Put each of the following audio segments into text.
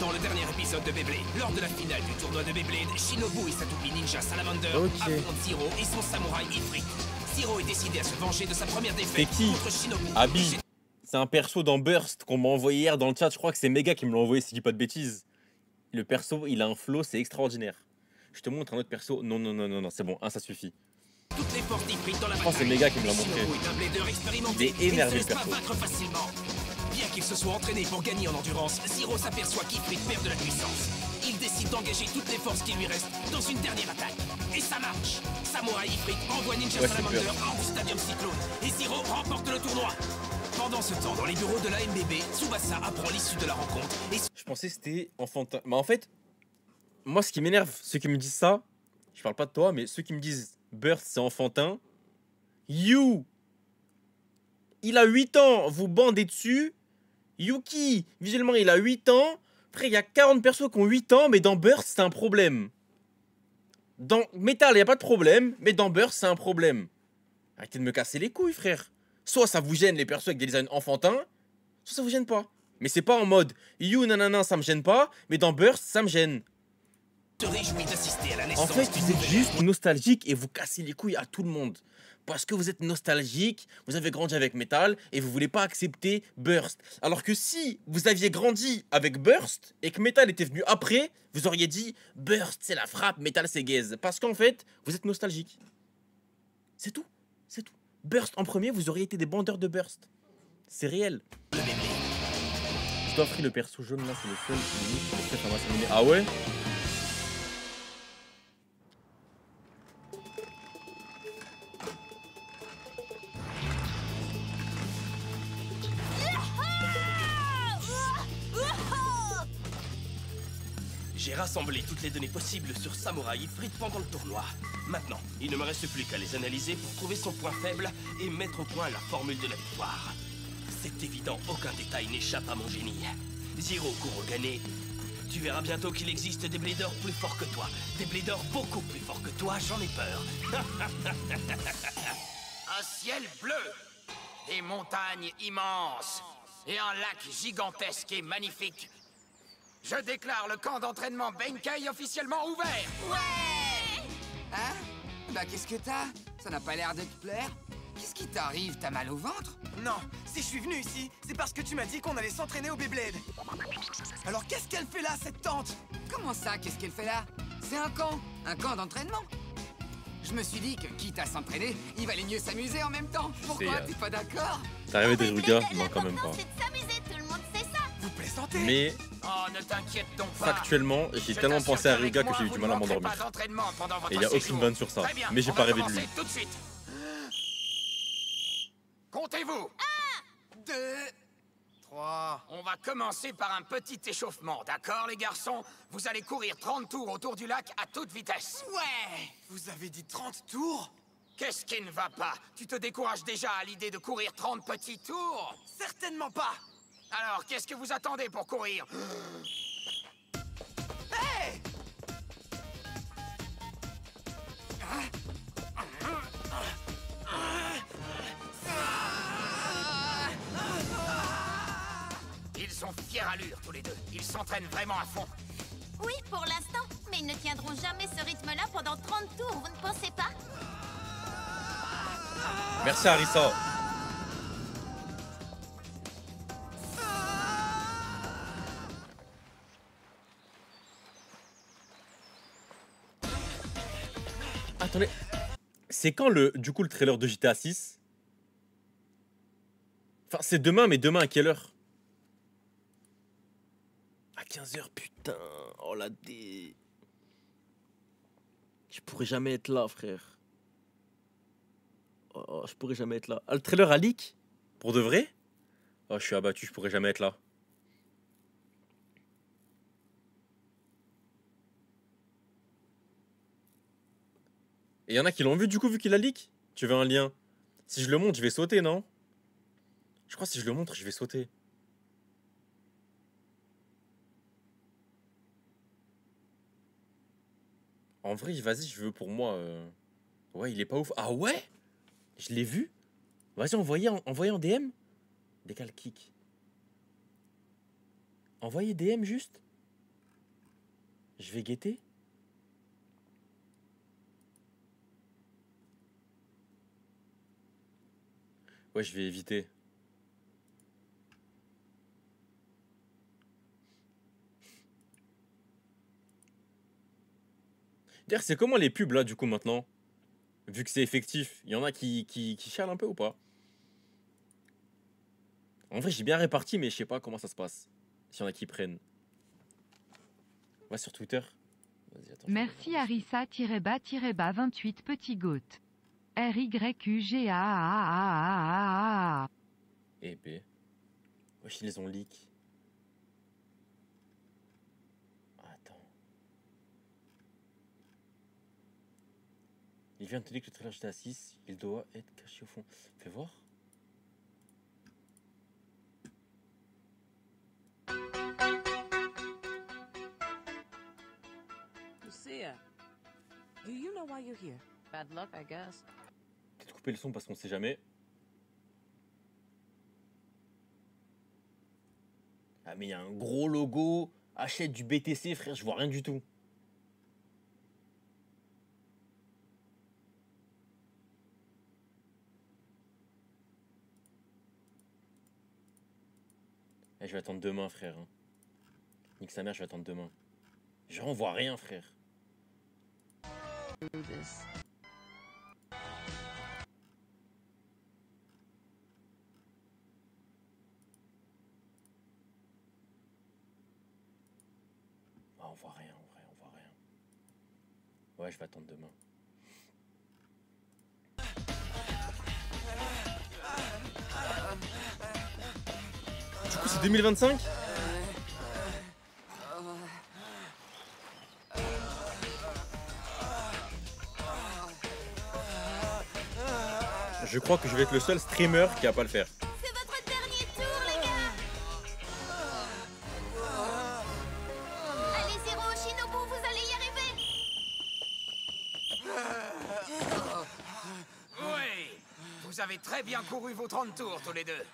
maintenant le dernier épisode de Beyblade. Lors de la finale du tournoi de Beyblade, Shinobu et sa toupie ninja Salamander affrontent Zero et son samouraï Ifrit. Zero est décidé à se venger de sa première défaite contre Shinobu. Abi, c'est un perso dans Burst qu'on m'a envoyé hier dans le chat. Je crois que c'est Mega qui me l'a envoyé si je dis pas de bêtises. Le perso, il a un flow, c'est extraordinaire. Je te montre un autre perso. Non, non, non, non, non, c'est bon, ça suffit. Toutes les forces d'Ifrit dans la Je pense que c'est Mega qui me l'a montré. Il est énervé le perso. Bien qu'il se soit entraîné pour gagner en endurance, Zero s'aperçoit qu'Ifrit perd de la puissance. Il décide d'engager toutes les forces qui lui restent dans une dernière attaque. Et ça marche. Samouraï Ifrit envoie Ninja Salamander hors du Stadium Cyclone et Zero remporte le tournoi. Pendant ce temps, dans les bureaux de la MBB, Tsubasa apprend l'issue de la rencontre et... Je pensais que c'était enfantin. Mais en fait, moi ce qui m'énerve, ceux qui me disent ça, je parle pas de toi, mais ceux qui me disent Burst c'est enfantin, il a 8 ans, vous bandez dessus. Yuki, visuellement, il a 8 ans. Après, il y a 40 persos qui ont 8 ans, mais dans Burst, c'est un problème. Dans Metal, il n'y a pas de problème, mais dans Burst, c'est un problème. Arrêtez de me casser les couilles, frère. Soit ça vous gêne les persos avec des designs enfantins, soit ça vous gêne pas. Mais c'est pas en mode nanana, ça me gêne pas, mais dans Burst, ça me gêne. En fait, vous êtes juste nostalgique et vous cassez les couilles à tout le monde. Parce que vous êtes nostalgique, vous avez grandi avec Metal et vous voulez pas accepter Burst. Alors que si vous aviez grandi avec Burst et que Metal était venu après, vous auriez dit Burst c'est la frappe, Metal c'est gaze. Parce qu'en fait, vous êtes nostalgique. C'est tout, c'est tout. Burst en premier, vous auriez été des bandeurs de Burst. C'est réel. Je dois offrir le perso jaune là, c'est le seul qui me fait. Ah ouais? J'ai rassemblé toutes les données possibles sur Samouraï Ifrit pendant le tournoi. Maintenant, il ne me reste plus qu'à les analyser pour trouver son point faible et mettre au point la formule de la victoire. C'est évident, aucun détail n'échappe à mon génie. Zero Kurogane, tu verras bientôt qu'il existe des bladers plus forts que toi. Des bladers beaucoup plus forts que toi, j'en ai peur. Un ciel bleu, des montagnes immenses et un lac gigantesque et magnifique. Je déclare le camp d'entraînement Benkei officiellement ouvert. Ouais! Hein? Bah qu'est-ce que t'as? Ça n'a pas l'air de te plaire? Qu'est-ce qui t'arrive? T'as mal au ventre? Non, si je suis venu ici, c'est parce que tu m'as dit qu'on allait s'entraîner au Beyblade. Alors qu'est-ce qu'elle fait là, cette tante? Comment ça, qu'est-ce qu'elle fait là? C'est un camp d'entraînement. Je me suis dit que, quitte à s'entraîner, il valait mieux s'amuser en même temps. Pourquoi? T'es pas d'accord? T'es arrivé des Ruga? Non, quand même pas. C'est de s'amuser, tout le monde sait ça. Vous plaisantez? Mais Oh, ne t'inquiète donc pas. factuellement, j'ai tellement pensé à Ruga que j'ai eu du mal à m'endormir. Et il n'y a aucune vanne sur ça. Mais j'ai pas rêvé de lui. Tout de suite. Comptez-vous. 2, 3... On va commencer par un petit échauffement, d'accord les garçons? Vous allez courir 30 tours autour du lac à toute vitesse. Ouais! Vous avez dit 30 tours? Qu'est-ce qui ne va pas? Tu te décourages déjà à l'idée de courir 30 petits tours? Certainement pas! Alors, qu'est-ce que vous attendez pour courir? Hey! Ils sont fière allure tous les deux. Ils s'entraînent vraiment à fond. Oui, pour l'instant. Mais ils ne tiendront jamais ce rythme-là pendant 30 tours, vous ne pensez pas? Merci Harissa. Attendez, c'est quand du coup le trailer de GTA 6? Enfin, c'est demain, mais demain à quelle heure? À 15h, putain. Oh la dé. Je pourrais jamais être là, frère. Oh, je pourrais jamais être là. Ah, le trailer a leak? Pour de vrai? Oh, je suis abattu, je pourrais jamais être là. Et il y en a qui l'ont vu du coup, vu qu'il a leak. Tu veux un lien? Si je le montre, je vais sauter, non? Je crois que si je le montre, je vais sauter. En vrai, vas-y, je veux pour moi. Ouais, il est pas ouf. Ah ouais? Je l'ai vu. Vas-y, envoyez en DM. Décale kick. Envoyez DM juste. Je vais guetter. Ouais, je vais éviter. D'ailleurs, c'est comment les pubs là, du coup, maintenant? Vu que c'est effectif, il y en a qui chialent un peu ou pas? En vrai, j'ai bien réparti, mais je sais pas comment ça se passe. S'il y en a qui prennent. Va sur Twitter. Vas-y, attends, Merci Harissa-bas-bas 28 petit goat. RYQGAAAAAA. Et B. Wesh, ils les ont leak. Attends. Il vient de te dire que le trailer GTA 6, il doit être caché au fond. Fais voir. Lucia, do you know why you're here? Bad luck, I guess. Peut-être couper le son parce qu'on sait jamais. Ah mais il y a un gros logo. Achète du BTC, frère, je vois rien du tout. Eh, je vais attendre demain, frère. Hein. Nique sa mère, je vais attendre demain. Je on voit rien, frère. Do this. Ah, on voit rien, en vrai, on voit rien. Ouais, je vais attendre demain. Du coup, c'est 2025 ? Je crois que je vais être le seul streamer qui va pas le faire. C'est votre dernier tour, les gars. Allez, Zero, Shinobu, vous allez y arriver. Oui, vous avez très bien couru vos 30 tours tous les deux.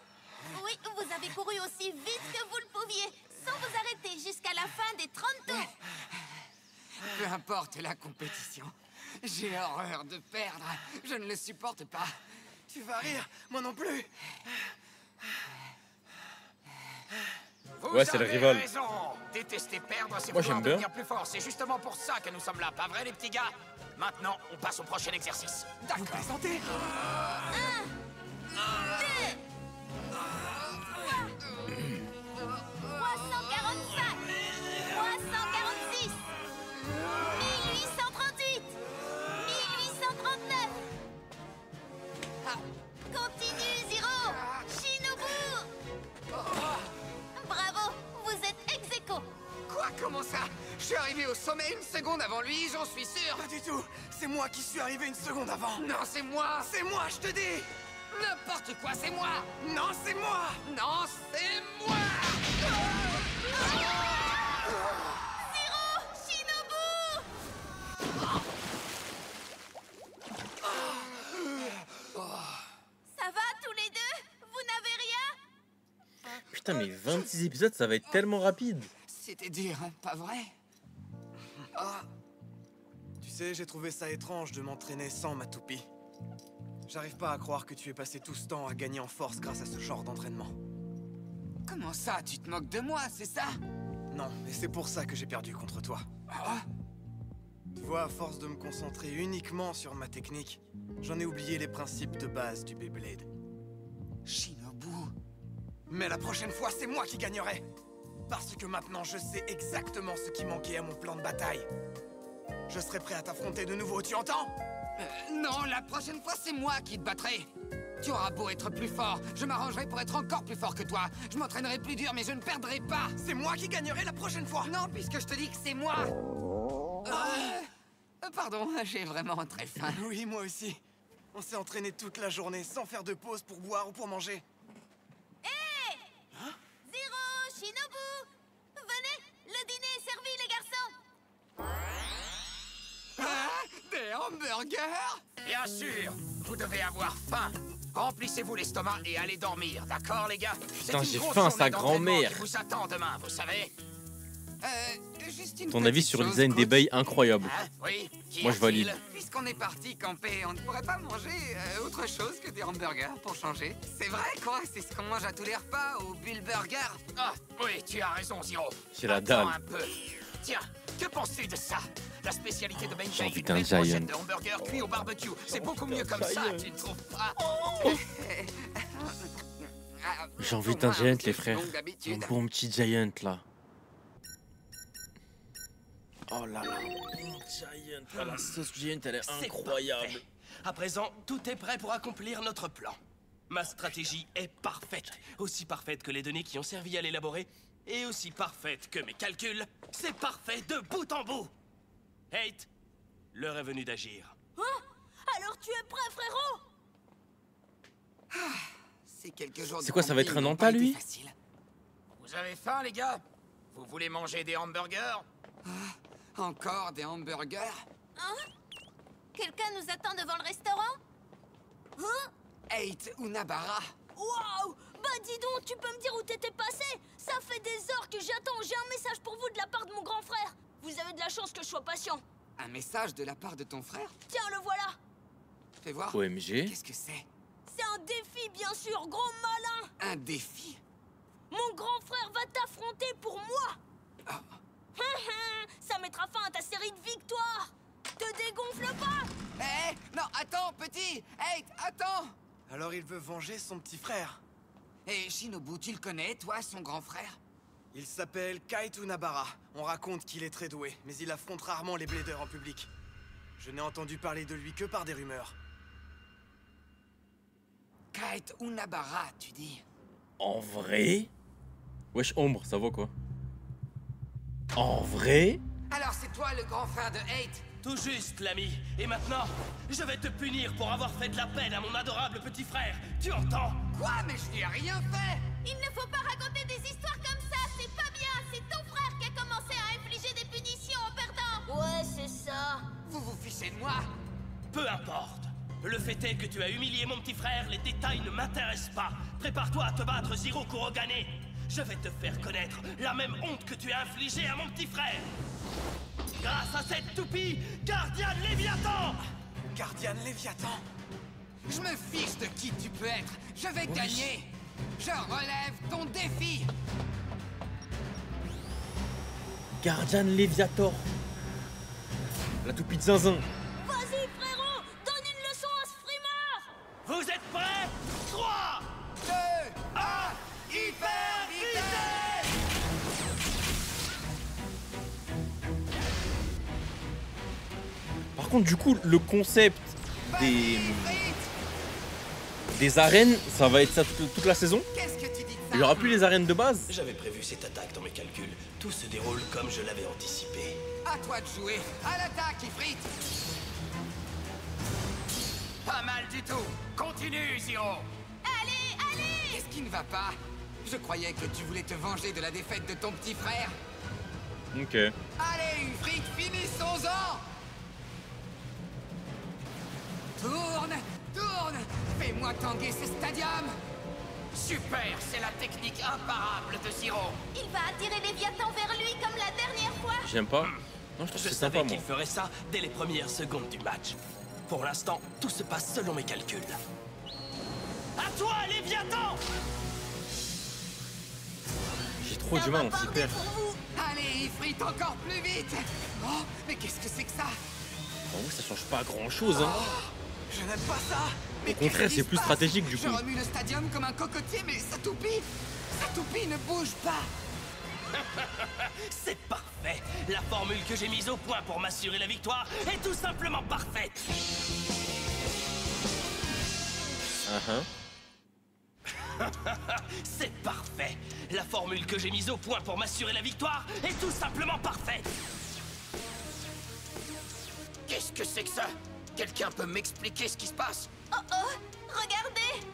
Oui, vous avez couru aussi vite que vous le pouviez, sans vous arrêter jusqu'à la fin des 30 tours. Peu importe la compétition. J'ai horreur de perdre. Je ne le supporte pas. Tu vas rire, moi non plus. Vous Ouais, c'est le avez rival. raison. Détester perdre, c'est Moi, vouloir j'aime bien. devenir plus fort. C'est justement pour ça que nous sommes là, pas vrai, les petits gars? Maintenant, on passe au prochain exercice. Vous plaisantez? 345, 346, 1838, 1839. Continue, Zero. Shinobu. Bravo, vous êtes ex-aequo. Quoi? Comment ça? Je suis arrivé au sommet une seconde avant lui, j'en suis sûr. Pas du tout. C'est moi qui suis arrivé une seconde avant. Non, c'est moi. C'est moi, je te dis. N'importe quoi, c'est moi. Non, c'est moi. Non, c'est moi. Zero, Shinobu. Ça va tous les deux? Vous n'avez rien? Putain, mais 26 épisodes, ça va être tellement rapide. C'était dur, hein, pas vrai? Tu sais, j'ai trouvé ça étrange de m'entraîner sans ma toupie. J'arrive pas à croire que tu aies passé tout ce temps à gagner en force grâce à ce genre d'entraînement. Comment ça? Tu te moques de moi, c'est ça? Non, et c'est pour ça que j'ai perdu contre toi. Ah, Tu vois, à force de me concentrer uniquement sur ma technique, j'en ai oublié les principes de base du Beyblade. Shinobu. Mais la prochaine fois, c'est moi qui gagnerai. Parce que maintenant, je sais exactement ce qui manquait à mon plan de bataille. Je serai prêt à t'affronter de nouveau, tu entends? Non, la prochaine fois, c'est moi qui te battrai. Tu auras beau être plus fort, je m'arrangerai pour être encore plus fort que toi. Je m'entraînerai plus dur, mais je ne perdrai pas. C'est moi qui gagnerai la prochaine fois. Non, puisque je te dis que c'est moi. Pardon, j'ai vraiment très faim. Oui, moi aussi. On s'est entraîné toute la journée sans faire de pause pour boire ou pour manger. Hé! Zero, Shinobu. Venez, le dîner est servi, les garçons. Des hamburgers? Bien sûr, vous devez avoir faim. Remplissez-vous l'estomac et allez dormir, d'accord, les gars? Putain, C'est une j'ai grosse faim, journée sa d'entraînement grand-mère. qui vous attend demain, vous savez? Juste une Ton avis petite sur le chose, design coach. d'abeilles incroyable. Hein? Oui. Qu'y Moi, je a-t-il? valide. Puisqu'on est parti camper, on ne pourrait pas manger autre chose que des hamburgers pour changer. C'est vrai quoi, c'est ce qu'on mange à tous les repas au Bill Burger. Ah, oui, tu as raison, Ziro. C'est la Attends dalle. un peu. Tiens, que penses-tu de ça? La spécialité de J'ai Benkei, envie une d'un belle Giant. brochette de hamburger cuit au barbecue. C'est beaucoup mieux comme ça, tu ne trouves pas? J'ai envie Pour d'un moi, Giant, c'est les frères. donc Un d'habitude. bon petit Giant, là. Oh là là, bon Giant. Ah, la sauce Giant, elle est C'est incroyable. parfait. À présent, tout est prêt pour accomplir notre plan. Ma stratégie est parfaite. Aussi parfaite que les données qui ont servi à l'élaborer. Et aussi parfaite que mes calculs. C'est parfait de bout en bout. Hate, l'heure est venue d'agir. Alors tu es prêt, frérot? Ces quelques jours de C'est quoi, ça va être camping un n'ont Anta, pas été lui faciles. Vous avez faim, les gars? Vous voulez manger des hamburgers? Encore des hamburgers? Quelqu'un nous attend devant le restaurant? Hein? 8 ou Nabara? Waouh! Bah dis donc, tu peux me dire où t'étais passé? Ça fait des heures que j'attends. J'ai un message pour vous de la part de mon grand frère. Vous avez de la chance que je sois patient. Un message de la part de ton frère? Tiens, le voilà. Fais voir. OMG. Qu'est-ce que c'est? C'est un défi, bien sûr, gros malin. Un défi? Mon grand frère va t'affronter pour moi. Ah. Ça mettra fin à ta série de victoires. Te dégonfle pas. Hé, non, attends, petit! 8, attends! Alors il veut venger son petit frère. Et Shinobu, tu le connais, toi, son grand frère? Il s'appelle Kaito Nabara. On raconte qu'il est très doué, mais il affronte rarement les bladers en public. Je n'ai entendu parler de lui que par des rumeurs. Kite ou Nabara, tu dis? En vrai? Wesh, Ombre, ça va quoi? En vrai? Alors c'est toi le grand frère de 8? Tout juste, l'ami. Et maintenant, je vais te punir pour avoir fait de la peine à mon adorable petit frère. Tu entends? Quoi? Mais je n'ai rien fait! Il ne faut pas raconter des histoires comme ça. C'est pas bien. C'est ton frère qui a commencé à infliger des punitions en perdant. Ouais, c'est ça. Vous vous fichez de moi? Peu importe. Le fait est que tu as humilié mon petit frère, les détails ne m'intéressent pas. Prépare-toi à te battre, Ziro Kurogane. Je vais te faire connaître la même honte que tu as infligée à mon petit frère. Grâce à cette toupie, Guardian Léviathan! Guardian Léviathan? Je me fiche de qui tu peux être. Je vais gagner. Je relève ton défi. Guardian Léviator. La toupie de zinzin. Vas-y, frérot. Donne une leçon à ce frimeur. Vous êtes prêts? 3, 2, 1, hyper vitesse! Par contre, du coup, le concept des, Frites! des arènes, ça va être ça toute la saison? Qu'est-ce que tu dis de ça? Il n'y aura plus les arènes de base? J'avais prévu cette attaque dans mes calculs. Tout se déroule comme je l'avais anticipé. À toi de jouer. À l'attaque, Ifrit! Pas mal du tout. Continue, Ziro. Allez, allez. Qu'est-ce qui ne va pas? Je croyais que tu voulais te venger de la défaite de ton petit frère. Ok. Allez, Ifrit, finissons-en! Tourne! Tourne! Fais-moi tanguer ce stadium! Super, c'est la technique imparable de Ziro. Il va attirer Léviathan vers lui comme la dernière fois. J'aime pas. Non, je trouve Je que c'est sympa, savais moi. qu'il ferait ça dès les premières secondes du match. Pour l'instant, tout se passe selon mes calculs. À toi, Léviathan! J'ai trop du mal en hyper. Allez, Ifrit, encore plus vite! Oh, mais qu'est-ce que c'est que ça? En vrai, ça change pas grand chose, hein. Je n'aime pas ça! Mais Au contraire, qu'est-ce qui c'est se plus passe? stratégique, du Je coup. remue le stadium comme un cocotier, mais sa toupie ne bouge pas! C'est parfait! La formule que j'ai mise au point pour m'assurer la victoire est tout simplement parfaite! C'est parfait! La formule que j'ai mise au point pour m'assurer la victoire est tout simplement parfaite! Qu'est-ce que c'est que ça? Quelqu'un peut m'expliquer ce qui se passe? Oh oh, regardez.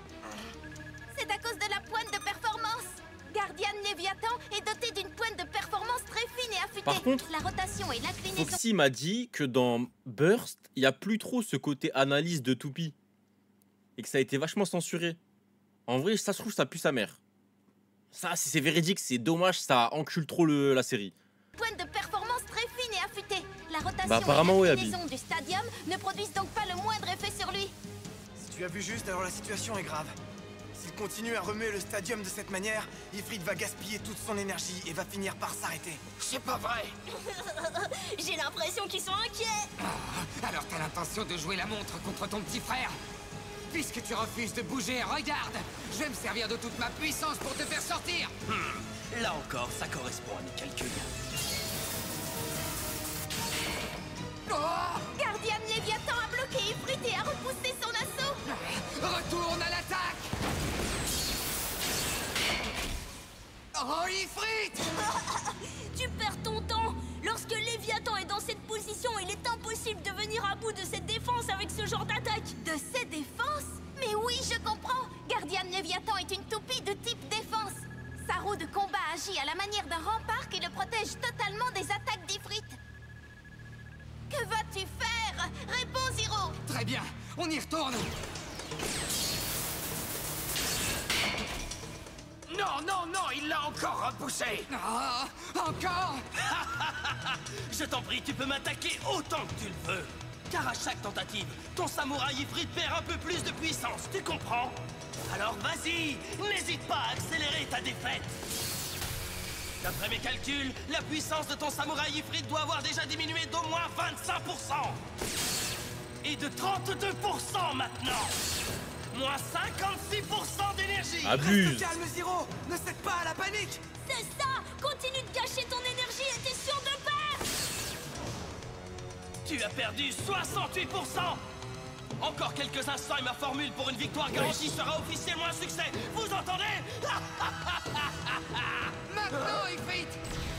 C'est à cause de la pointe de performance. Guardian Léviathan est doté d'une pointe de performance très fine et affûtée. Par contre, la rotation et l'inclinaison... Foxy m'a dit que dans Burst, il n'y a plus trop ce côté analyse de toupie. Et que ça a été vachement censuré. En vrai, ça se trouve, ça pue sa mère. Ça, si c'est véridique, c'est dommage, ça encule trop la série. rotation Bah, apparemment, et ouais, l'inclinaison du stadium ne produisent donc pas le moindre effet sur lui. Si tu as vu juste, alors la situation est grave. S'il continue à remuer le stadium de cette manière, Ifrit va gaspiller toute son énergie et va finir par s'arrêter. C'est pas vrai. J'ai l'impression qu'ils sont inquiets. Alors t'as l'intention de jouer la montre contre ton petit frère? Puisque tu refuses de bouger, regarde! Je vais me servir de toute ma puissance pour te faire sortir! Là encore, ça correspond à mes calculs. Guardian Léviathan a bloqué Ifrit et a repoussé son assaut. Retourne à l'attaque! Oh, Ifrit! Tu perds ton temps. Lorsque Léviathan est dans cette position, il est impossible de venir à bout de cette défense avec ce genre d'attaque. De cette défense? Mais oui, je comprends. Guardian Léviathan est une toupie de type défense. Sa roue de combat agit à la manière d'un rempart qui le protège totalement des attaques d'Ifrit. Que vas-tu faire? Réponds, Zero. Très bien, on y retourne! Non, non, non, il l'a encore repoussé. Ah, encore! Je t'en prie, tu peux m'attaquer autant que tu le veux. Car à chaque tentative, ton samouraï Ifrit perd un peu plus de puissance, tu comprends? Alors vas-y, n'hésite pas à accélérer ta défaite. D'après mes calculs, la puissance de ton samouraï Ifrit doit avoir déjà diminué d'au moins 25%. Et de 32% maintenant. Moins 56% d'énergie. Abuse. Reste calme, Zero. Ne cède pas à la panique. C'est ça. Continue de gâcher ton énergie et t'es sûr de perdre. Tu as perdu 68%. Encore quelques instants et ma formule pour une victoire garantie sera officiellement un succès. Vous entendez? Maintenant, Ifrit!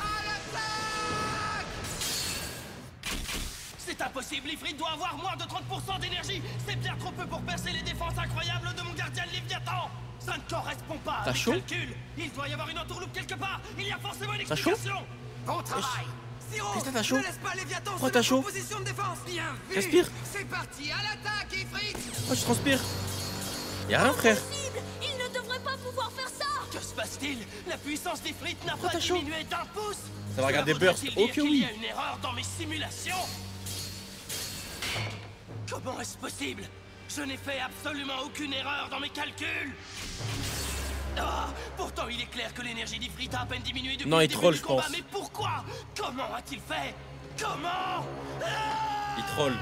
À l'attaque! C'est impossible, Ifrit doit avoir moins de 30% d'énergie. C'est bien trop peu pour percer les défenses incroyables de mon gardien Léviathan. Ça ne correspond pas à T'as mes chaud? calculs. Il doit y avoir une entourloupe quelque part. Il y a forcément une T'as chaud? explication. Bon travail. Zero, Qu'est-ce que t'as chaud? ne laisse pas Léviathan Pourquoi se t'as mettre chaud? en position de défense. Bien vu! Respire. C'est parti, à l'attaque, Ifrit! Oh, je transpire. Y'a rien, frère. Impossible. Il ne devrait pas pouvoir faire ça. Que se passe-t-il? La puissance d'Ifrit n'a Pourquoi pas t'as chaud? diminué d'un pouce. Ça va regarder Cela Burst. voudrait-il Ok, dire qu'il y oui. a une erreur dans mes simulations? Comment est-ce possible? Je n'ai fait absolument aucune erreur dans mes calculs. Ah, pourtant il est clair que l'énergie d'Ifrit a à peine diminué depuis Non, le il début troll, du je combat. pense. Mais pourquoi? Comment a-t-il fait? Comment? Il troll.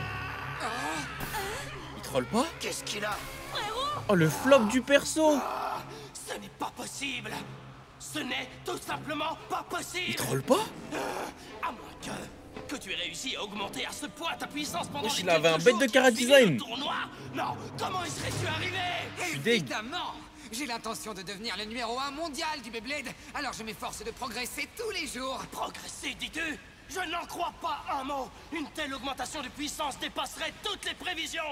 Il troll pas? Qu'est-ce qu'il a? Oh, le flop du perso. Ah, ce n'est pas possible. Ce n'est tout simplement pas possible. Il troll pas? À moins que tu aies réussi à augmenter à ce point ta puissance pendant Wesh, les il avait un quelques bête jours de qui cara ont suivi design. le tournoi. Non, comment y serais-tu arrivé? suis deg. Évidemment! J'ai l'intention de devenir le numéro 1 mondial du Beyblade, alors je m'efforce de progresser tous les jours. Progresser, dis-tu? Je n'en crois pas un mot. Une telle augmentation de puissance dépasserait toutes les prévisions.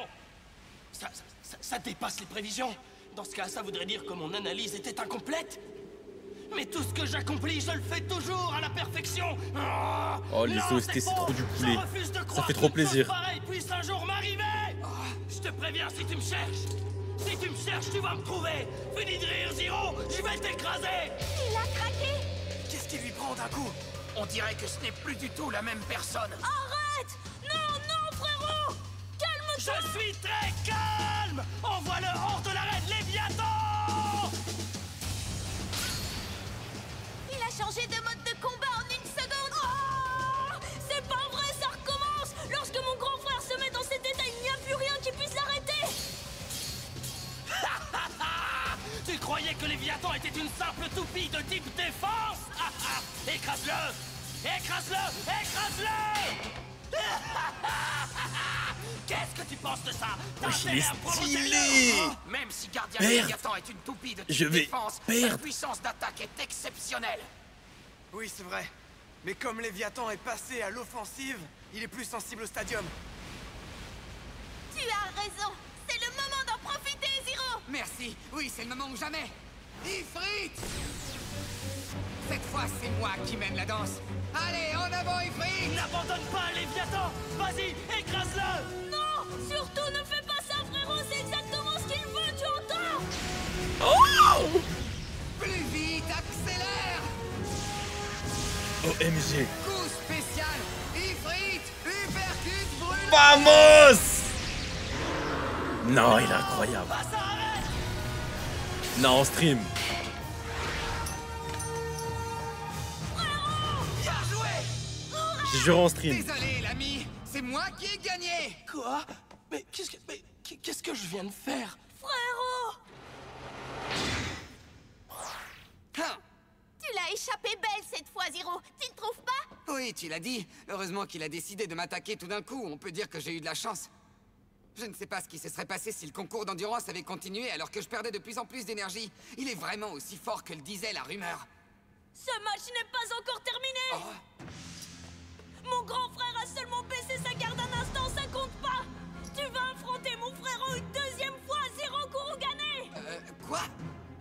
Ça dépasse les prévisions. Dans ce cas, ça voudrait dire que mon analyse était incomplète. Mais tout ce que j'accomplis, je le fais toujours à la perfection. Oh, les Non, OST, c'est faux. trop du poulet. Je refuse de Ça croire fait trop qu'une plaisir. chose pareille puisse un jour m'arriver. Je te préviens, si tu me cherches. Si tu me cherches, tu vas me trouver. Fini de rire, Zero. Je vais t'écraser. Il a craqué. Qu'est-ce qui lui prend d'un coup? On dirait que ce n'est plus du tout la même personne. Arrête. Non, non, frérot. Calme-toi. Je suis très calme. Envoie-le hors de l'arène, Léviathan. Il a changé de mode de combat en une seconde. Oh, c'est pas vrai, ça recommence. Lorsque mon grand frère se met dans cet état, il n'y a plus rien qui puisse l'arrêter. Tu croyais que Léviathan était une simple toupie de type défense? Écrase-le! Écrase-le! Écrase-le! Qu'est-ce que tu penses de ça? T'as Wesh, il intérêt est à me provoquer stylé. le- Même si Gardien Merde. Léviathan est une toupie de type Je vais défense, perdre. sa puissance d'attaque est exceptionnelle. Oui, c'est vrai. Mais comme Léviathan est passé à l'offensive, il est plus sensible au stadium. Tu as raison. C'est le moment d'en profiter, Zero. Merci, oui, c'est le moment ou jamais. Ifrit! Cette fois, c'est moi qui mène la danse. Allez, en avant, Ifrit! N'abandonne pas Léviathan! Vas-y, écrase-le! Non, surtout ne fais pas ça, frérot. C'est exactement ce qu'il veut, tu entends? Oh! Plus vite, accélère! OMG. Coup spécial! Ifrit! Vamos! Non, il est incroyable. Non, en stream. J'ai juré en stream. Désolé, l'ami, c'est moi qui ai gagné. Quoi? Mais qu'est-ce que je viens de faire? Frérot! Hein. Tu l'as échappé belle cette fois, Zero. Tu ne trouves pas? Oui, tu l'as dit. Heureusement qu'il a décidé de m'attaquer tout d'un coup. On peut dire que j'ai eu de la chance. Je ne sais pas ce qui se serait passé si le concours d'endurance avait continué alors que je perdais de plus en plus d'énergie. Il est vraiment aussi fort que le disait la rumeur. Ce match n'est pas encore terminé. Oh. Mon grand frère a seulement baissé sa garde un instant, ça compte pas. Tu vas affronter mon frérot une deuxième fois, Zero Kurugane. Quoi?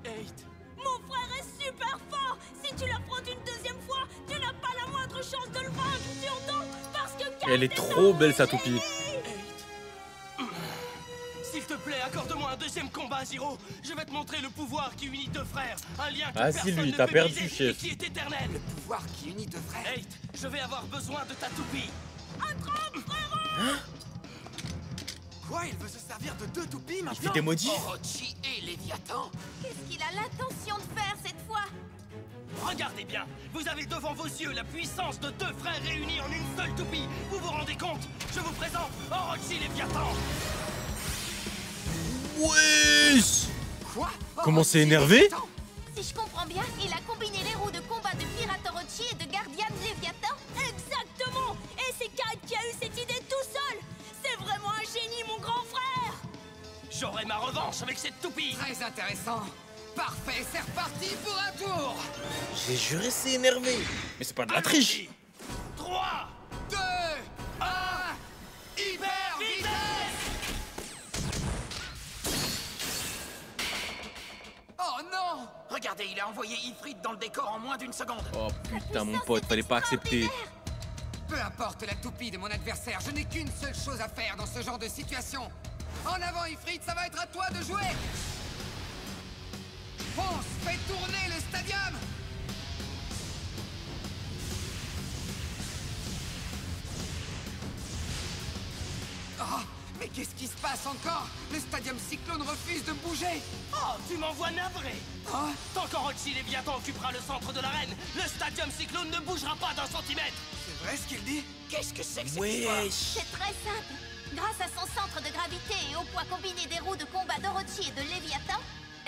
8. Mon frère est super fort. Si tu l'affrontes une deuxième fois, tu n'as pas la moindre chance de le vaincre, tu entends? Parce que Elle est trop belle, sa toupie. S'il te plaît, accorde-moi un deuxième combat, Zero. Je vais te montrer le pouvoir qui unit deux frères. Un lien que Ah, si, personne lui, ne t'as peut perdu, briser chef. et qui est éternel. Pouvoir qui unit deux frères. 8, je vais avoir besoin de ta toupie. Attrape, frérot. Quoi? Il veut se servir de deux toupies Il maintenant? fait des modifs. Orochi et Léviathan. Qu'est-ce qu'il a l'intention de faire cette fois? Regardez bien, vous avez devant vos yeux la puissance de deux frères réunis en une seule toupie. Vous vous rendez compte? Je vous présente Orochi Léviathan. Wesh! Quoi? Comment c'est Orochi, énervé? Léviathan. Si je comprends bien, il a combiné les roues de combat de Pirate Orochi et de Guardian Léviathan. Exactement. Et c'est Kite qui a eu cette idée tout seul. C'est vraiment un génie, mon grand frère. J'aurai ma revanche avec cette toupie. Très intéressant. Parfait, c'est reparti pour un tour. J'ai juré, c'est énervé. Mais c'est pas de la triche. 3, 2, 1, hyper vitesse. Oh non! Regardez, il a envoyé Ifrit dans le décor en moins d'une seconde. Oh putain, mon pote, fallait pas accepter. Peu importe la toupie de mon adversaire, je n'ai qu'une seule chose à faire dans ce genre de situation. En avant, Ifrit, ça va être à toi de jouer. Fonce, fais tourner le stadium. Oh, mais qu'est-ce qui se passe encore? Le stadium Cyclone refuse de bouger. Oh, tu m'envoies navré. Oh, Tant qu'Orochi Léviathan occupera le centre de l'arène, le Stadium Cyclone ne bougera pas d'un centimètre. C'est vrai ce qu'il dit? Qu'est-ce que c'est que cette histoire? C'est très simple. Grâce à son centre de gravité et au poids combiné des roues de combat d'Orochi et de Léviathan,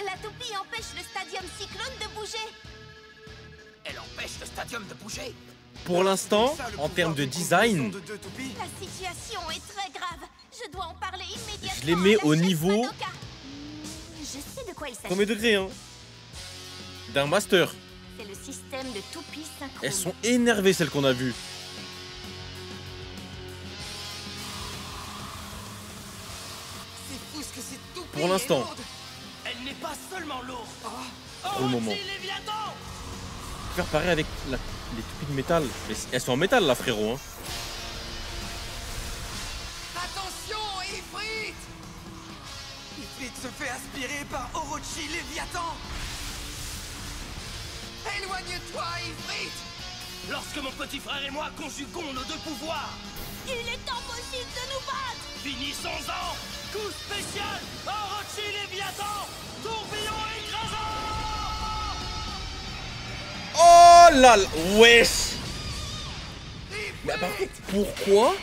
la toupie empêche le Stadium Cyclone de bouger. Elle empêche le stadium de bouger. Pour l'instant, Ça, le en termes pouvoir de combinaison design, de deux toupies? La situation est très grave. Je dois en parler immédiatement. je les mets à la au chef niveau- Madoka. Je sais de quoi il s'agit. premier degré, hein. D'un master. C'est le système de toupie synchrone. Elles sont énervées, celles qu'on a vues. c'est fou ce que c'est toupie. Pour l'instant. est lourde. Elle n'est pas seulement lourde. Pour le moment. Orochi Léviathan. Faire pareil avec les toupies de métal. Mais elles sont en métal, là, frérot. Hein. Attention, Ifrit. Ifrit se fait aspirer par Orochi Léviathan. Éloigne-toi, Ifrit. Lorsque mon petit frère et moi conjuguons nos deux pouvoirs, Il est impossible de nous battre. finissons-en. Coup spécial, Orochi Léviathan, tourbillon écrasant. Oh là là. Wesh. Mais par contre, pourquoi?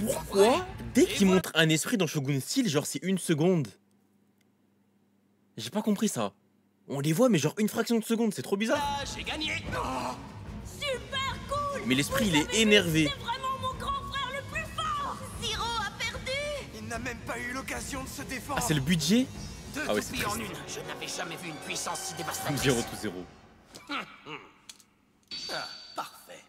Pourquoi dès qu'il montre un esprit dans Shogun Steel, genre c'est une seconde? J'ai pas compris ça. On les voit mais genre une fraction de seconde, c'est trop bizarre. Ah, j'ai gagné. Super cool. Mais l'esprit Vous il est avez vu, énervé. C'est vraiment mon grand frère le plus fort. Zero a perdu. Il n'a même pas eu l'occasion de se défendre. Ah c'est le budget? Deux Ah ouais, c'est toupies en triste. une. Je n'avais jamais vu une puissance si dévastatrice. 0 tout 0. Ah, parfait.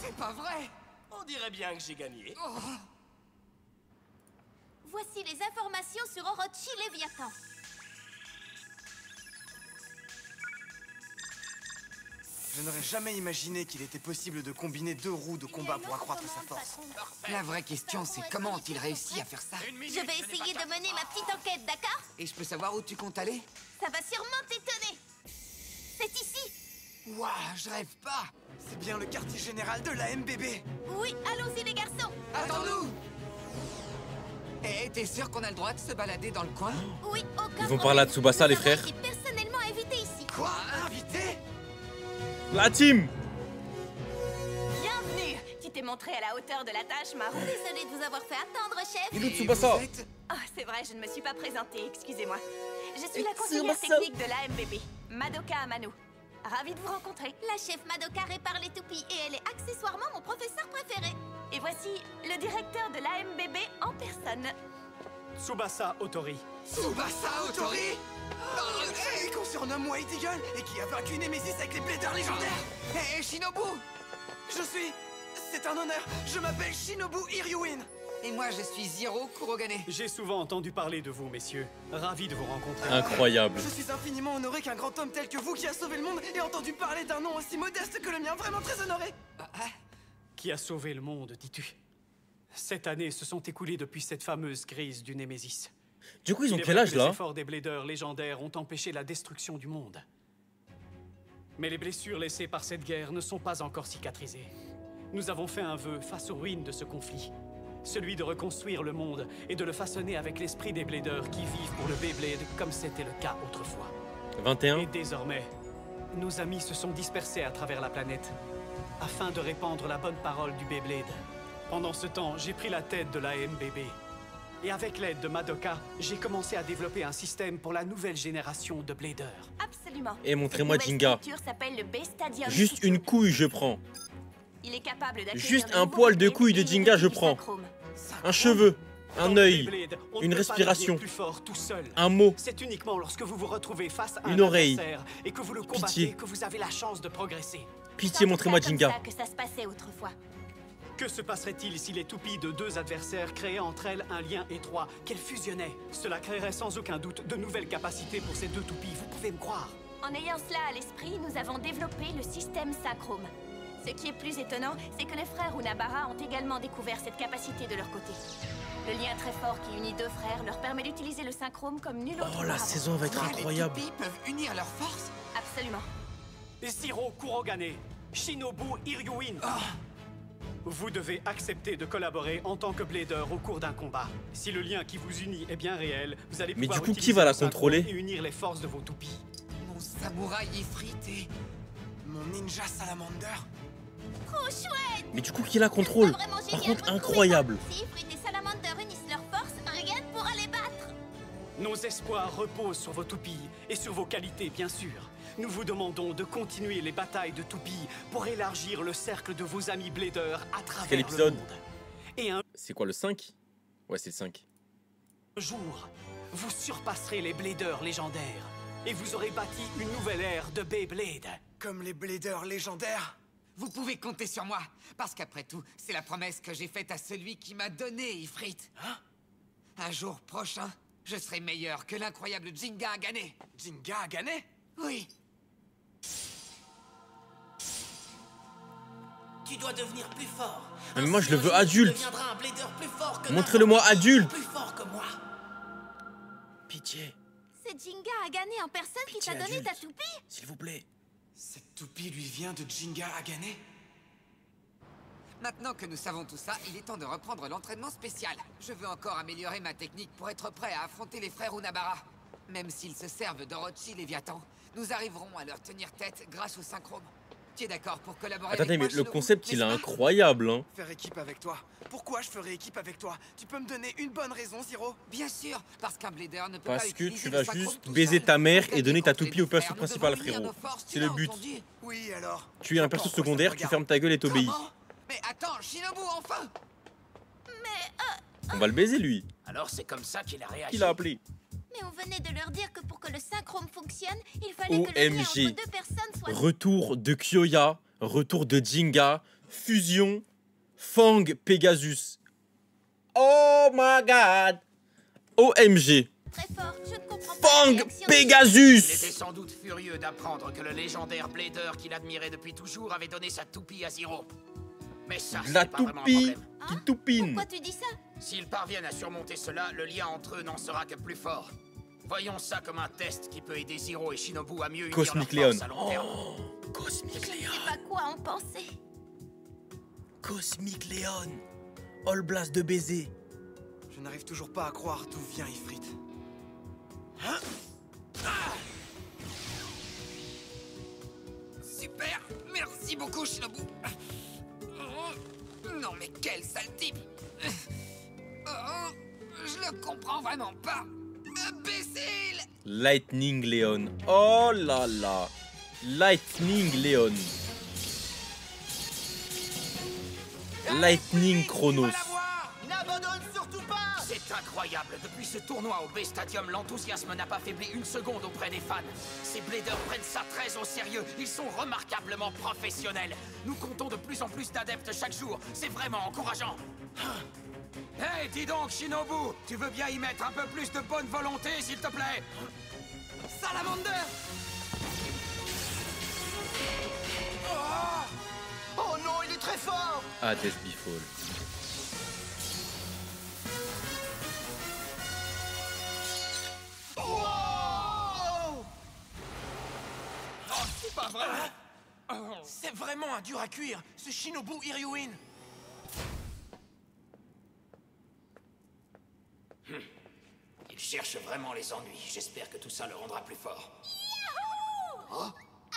C'est pas vrai. On dirait bien que j'ai gagné. Voici les informations sur Orochi Léviathan. Je n'aurais jamais imaginé qu'il était possible de combiner 2 roues de combat pour accroître sa force. La vraie question, c'est comment ont-ils réussi à faire ça? Je vais essayer de mener ma petite enquête, d'accord? Et je peux savoir où tu comptes aller? Ça va sûrement t'étonner. C'est ici. Ouah, je rêve pas! C'est bien le quartier général de la MBB. Oui, allons-y les garçons. Attends-nous! Eh, t'es sûr qu'on a le droit de se balader dans le coin? Oui, aucun Ils vont parler à Tsubasa, les frères. Je suis personnellement invité ici. Quoi? Invité? La team. Bienvenue. Tu t'es montré à la hauteur de la tâche, Maru. Désolée de vous avoir fait attendre, chef. Il est où Et Tsubasa? vous êtes? Oh, c'est vrai, je ne me suis pas présentée, excusez-moi. Je suis la conseillère Tsubasa. technique de l'AMBB, Madoka Amano. Ravie de vous rencontrer. La chef Madoka répare les toupies et elle est accessoirement mon professeur préféré. Et voici le directeur de l'AMBB en personne. Tsubasa Otori. Tsubasa Otori? Et qu'on surnomme White Eagle et qui a vaincu Nemesis avec les Bladers légendaires. Hé, Shinobu! Je suis... C'est un honneur. Je m'appelle Shinobu Iryuin. Et moi, je suis Zero Kurogane. J'ai souvent entendu parler de vous, messieurs. Ravi de vous rencontrer. Incroyable. Je suis infiniment honoré qu'un grand homme tel que vous qui a sauvé le monde ait entendu parler d'un nom aussi modeste que le mien. Vraiment très honoré. Qui a sauvé le monde, dis-tu? 7 années se sont écoulées depuis cette fameuse crise du Némésis. Du coup, ils ont Il est quel vrai âge que les là? efforts des Bladers légendaires ont empêché la destruction du monde. Mais les blessures laissées par cette guerre ne sont pas encore cicatrisées. Nous avons fait un vœu face aux ruines de ce conflit. Celui de reconstruire le monde et de le façonner avec l'esprit des Bladers qui vivent pour le Beyblade comme c'était le cas autrefois. 21. Et désormais, nos amis se sont dispersés à travers la planète afin de répandre la bonne parole du Beyblade. Pendant ce temps, j'ai pris la tête de la MBB. Et avec l'aide de Madoka, j'ai commencé à développer un système pour la nouvelle génération de Bladers. Absolument. Et montrez-moi Cette nouvelle Jinga. structure s'appelle le B-Stadium Juste System. une couille, je prends. Il est capable d'accueillir Juste de un nouveaux poil de Beyblades couille de et Jinga, une je du prends. synchrome. Un cheveu. Dans Un le œil. Beyblade, on Une ne peut pas respiration. devenir plus fort tout seul. Un mot. C'est uniquement lorsque vous vous retrouvez face à Une un oreille. adversaire et que vous le combattez Pitié. que vous avez la chance de progresser. Pitié, C'est en montrez-moi tout cas Jinga. comme ça que ça se passait autrefois. Que se passerait-il si les toupies de 2 adversaires créaient entre elles un lien étroit, qu'elles fusionnaient? Cela créerait sans aucun doute de nouvelles capacités pour ces 2 toupies, vous pouvez me croire. En ayant cela à l'esprit, nous avons développé le système synchrome. Ce qui est plus étonnant, c'est que les frères Unabara ont également découvert cette capacité de leur côté. Le lien très fort qui unit 2 frères leur permet d'utiliser le synchrome comme nul autre. Oh, la auparavant. saison va être Quoi, les incroyable. toupies peuvent unir leurs forces? Absolument. Zero Kurogane, Shinobu Iryuin. Vous devez accepter de collaborer en tant que Blader au cours d'un combat. Si le lien qui vous unit est bien réel, vous allez Mais pouvoir du coup, qui utiliser va la le synchrome contrôler? et unir les forces de vos toupies. Mon samouraï Ifrit et... Mon ninja salamander. Trop chouette! Mais du coup, qui la contrôle? C'est vraiment Par génial, contre, vous ne trouvez incroyable. pas? Si Ifrit et Salamander unissent leurs forces, rien ne pourra les battre. Nos espoirs reposent sur vos toupies et sur vos qualités, bien sûr. Nous vous demandons de continuer les batailles de toupies pour élargir le cercle de vos amis Blader à travers Quel le épisode? monde. Et un C'est quoi le 5? Ouais, c'est le 5. jour, vous surpasserez les Bladers légendaires et vous aurez bâti une nouvelle ère de Beyblade. Comme les Bladers légendaires. Vous pouvez compter sur moi, parce qu'après tout, c'est la promesse que j'ai faite à celui qui m'a donné Ifrit. Un jour prochain, je serai meilleur que l'incroyable Jinga Agane. Jinga a gagné. Oui. Tu dois devenir plus fort. Mais moi, je le veux Ainsi, un jour, tu adulte. deviendras un Blader plus fort que Montrez-le-moi n'importe qui, adulte. Plus fort que moi. Pitié, C'est Jinga Agane en personne qui Pitié, t'a donné ta adulte. toupie? s'il vous plaît. Cette toupie lui vient de Jinga Agane. Maintenant que nous savons tout ça, il est temps de reprendre l'entraînement spécial. Je veux encore améliorer ma technique pour être prêt à affronter les frères Unabara. Même s'ils se servent d'Orochi Léviathan, nous arriverons à leur tenir tête grâce au synchrome. Tu es d'accord pour collaborer Attendez, avec moi, mais le Shinobu, concept, il est n'est-ce pas? incroyable, hein. Faire équipe avec toi. Pourquoi je ferais équipe avec toi? Tu peux me donner une bonne raison, Zero? Bien sûr, parce qu'un blader ne peut Parce pas que utiliser tu le vas synchrome juste tout baiser seul. ta mère Pour et gagner donner ta contre les toupie au deux perso frères, nous principal, devons unir frérot. nos forces, C'est tu le l'as but. entendu? Oui, alors. Tu es un perso secondaire, tu fermes ta gueule et t'obéis. Comment? Mais attends, Shinobu, enfin! On va le baiser, lui. Alors c'est comme ça qu'il a réagi. Qui l'a appelé? Mais on venait de leur dire que pour que le synchrome fonctionne, il fallait que le lien OMG. entre 2 personnes soit... Retour de Kyoya, retour de Jinga, fusion, Fang Pegasus. Oh my god! OMG! très fort. Je ne comprends pas. Fang réaction. Il était Pegasus. sans doute furieux d'apprendre que le légendaire Blader qu'il admirait depuis toujours avait donné sa toupie à Zero. Mais ça, La c'est pas vraiment un toupie problème. qui toupine. Pourquoi tu dis ça? S'ils parviennent à surmonter cela, le lien entre eux n'en sera que plus fort. Voyons ça comme un test qui peut aider Zero et Shinobu à mieux unir Cosmic leurs forces Leon. à long terme. Oh, Cosmic Je ne Leon. sais pas quoi en penser. Cosmic Leon. All Blast de baiser. Je n'arrive toujours pas à croire d'où vient Ifrit. Super, merci beaucoup, Shinobu. Non, mais quel sale type. Oh, je le comprends vraiment pas. Imbécile. Lightning Leon. Oh là là. Lightning Leon. Lightning Chronos. N'abandonne surtout pas! C'est incroyable. Depuis ce tournoi au B-Stadium, l'enthousiasme n'a pas faibli une seconde auprès des fans. Ces Bladers prennent ça très au sérieux. Ils sont remarquablement professionnels. Nous comptons de plus en plus d'adeptes chaque jour. C'est vraiment encourageant. Hey, dis donc, Shinobu, tu veux bien y mettre un peu plus de bonne volonté, s'il te plaît? Salamander! Oh non, il est très fort! Hades Bifall. C'est pas vrai! C'est vraiment un dur à cuire, ce Shinobu Iryuin! Il cherche vraiment les ennuis. J'espère que tout ça le rendra plus fort. Yahoo!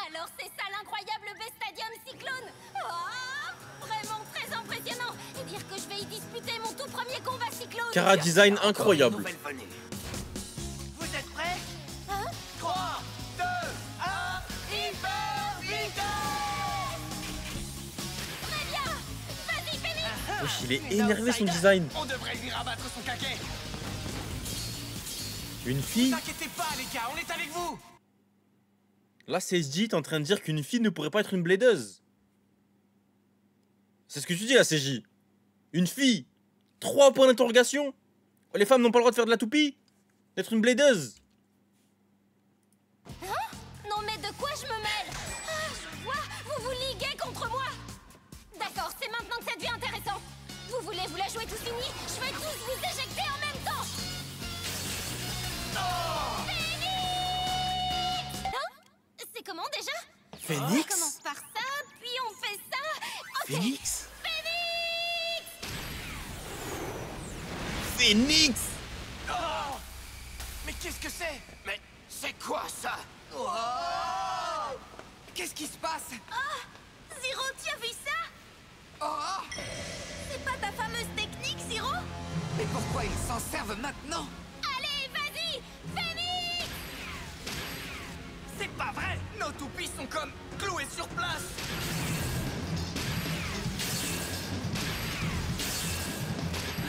Alors c'est ça l'incroyable B-Stadium Cyclone! Oh, vraiment très impressionnant! Et dire que je vais y disputer mon tout premier combat Cyclone! Cara design Encore une incroyable. nouvelle venue. Vous êtes prêts? Hein? 3, 2, 1, Hyper Vitesse! Très bien! Vas-y, Phoenix! Wesh, il est énervé son design. On devrait lui rabattre son caquet! Une fille. Ne t'inquiétez pas, les gars, on est avec vous! Là, CSG, t'es en train de dire qu'une fille ne pourrait pas être une bladeuse. C'est ce que tu dis là, CJ. Une fille. 3 points d'interrogation. Les femmes n'ont pas le droit de faire de la toupie. D'être une bladeuse. Non mais de quoi je me mêle? Ah, je vois, vous vous liguez contre moi! D'accord, c'est maintenant que ça devient intéressant. Vous voulez vous la jouer tous unis? Je vais tous vous éjecter en même temps! Phoenix! Hein? C'est comment déjà? Phoenix? On commence par ça, puis on fait ça... Ok. Phoenix? Phoenix! Phoenix? Mais qu'est-ce que c'est? Mais c'est quoi ça? Qu'est-ce qui se passe? Oh! Zero, tu as vu ça? Oh! C'est pas ta fameuse technique, Zero? Mais pourquoi ils s'en servent maintenant? Allez, vas-y! Phoenix! C'est pas vrai! Nos toupies sont comme clouées sur place!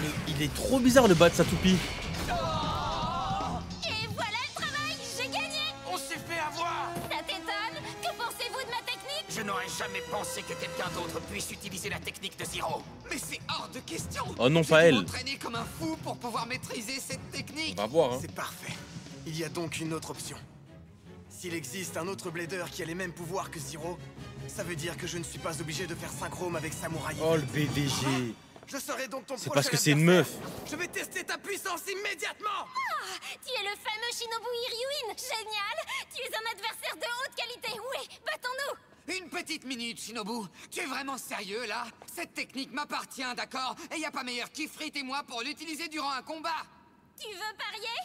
Mais il est trop bizarre le bas de sa toupie. Et voilà le travail! J'ai gagné! On s'est fait avoir! Ça t'étonne? Que pensez-vous de ma technique? Je n'aurais jamais pensé que quelqu'un d'autre puisse utiliser la technique de Zero. Mais c'est hors de question! Oh non, J'ai pas dû elle. m'entraîner comme un fou pour pouvoir maîtriser cette technique! On va voir, hein. C'est parfait. Il y a donc une autre option. S'il existe un autre Blader qui a les mêmes pouvoirs que Zero, ça veut dire que je ne suis pas obligé de faire synchrome avec Samurai. Oh le BDG. Je serai donc ton C'est prochain parce que c'est une meuf. adversaire. Je vais tester ta puissance immédiatement! Tu es le fameux Shinobu Iryuin! Génial! Tu es un adversaire de haute qualité! Oui, battons-nous! Une petite minute, Shinobu. Tu es vraiment sérieux, là? Cette technique m'appartient, d'accord? Et y a pas meilleur qu'Ifrit et moi pour l'utiliser durant un combat! Tu veux parier?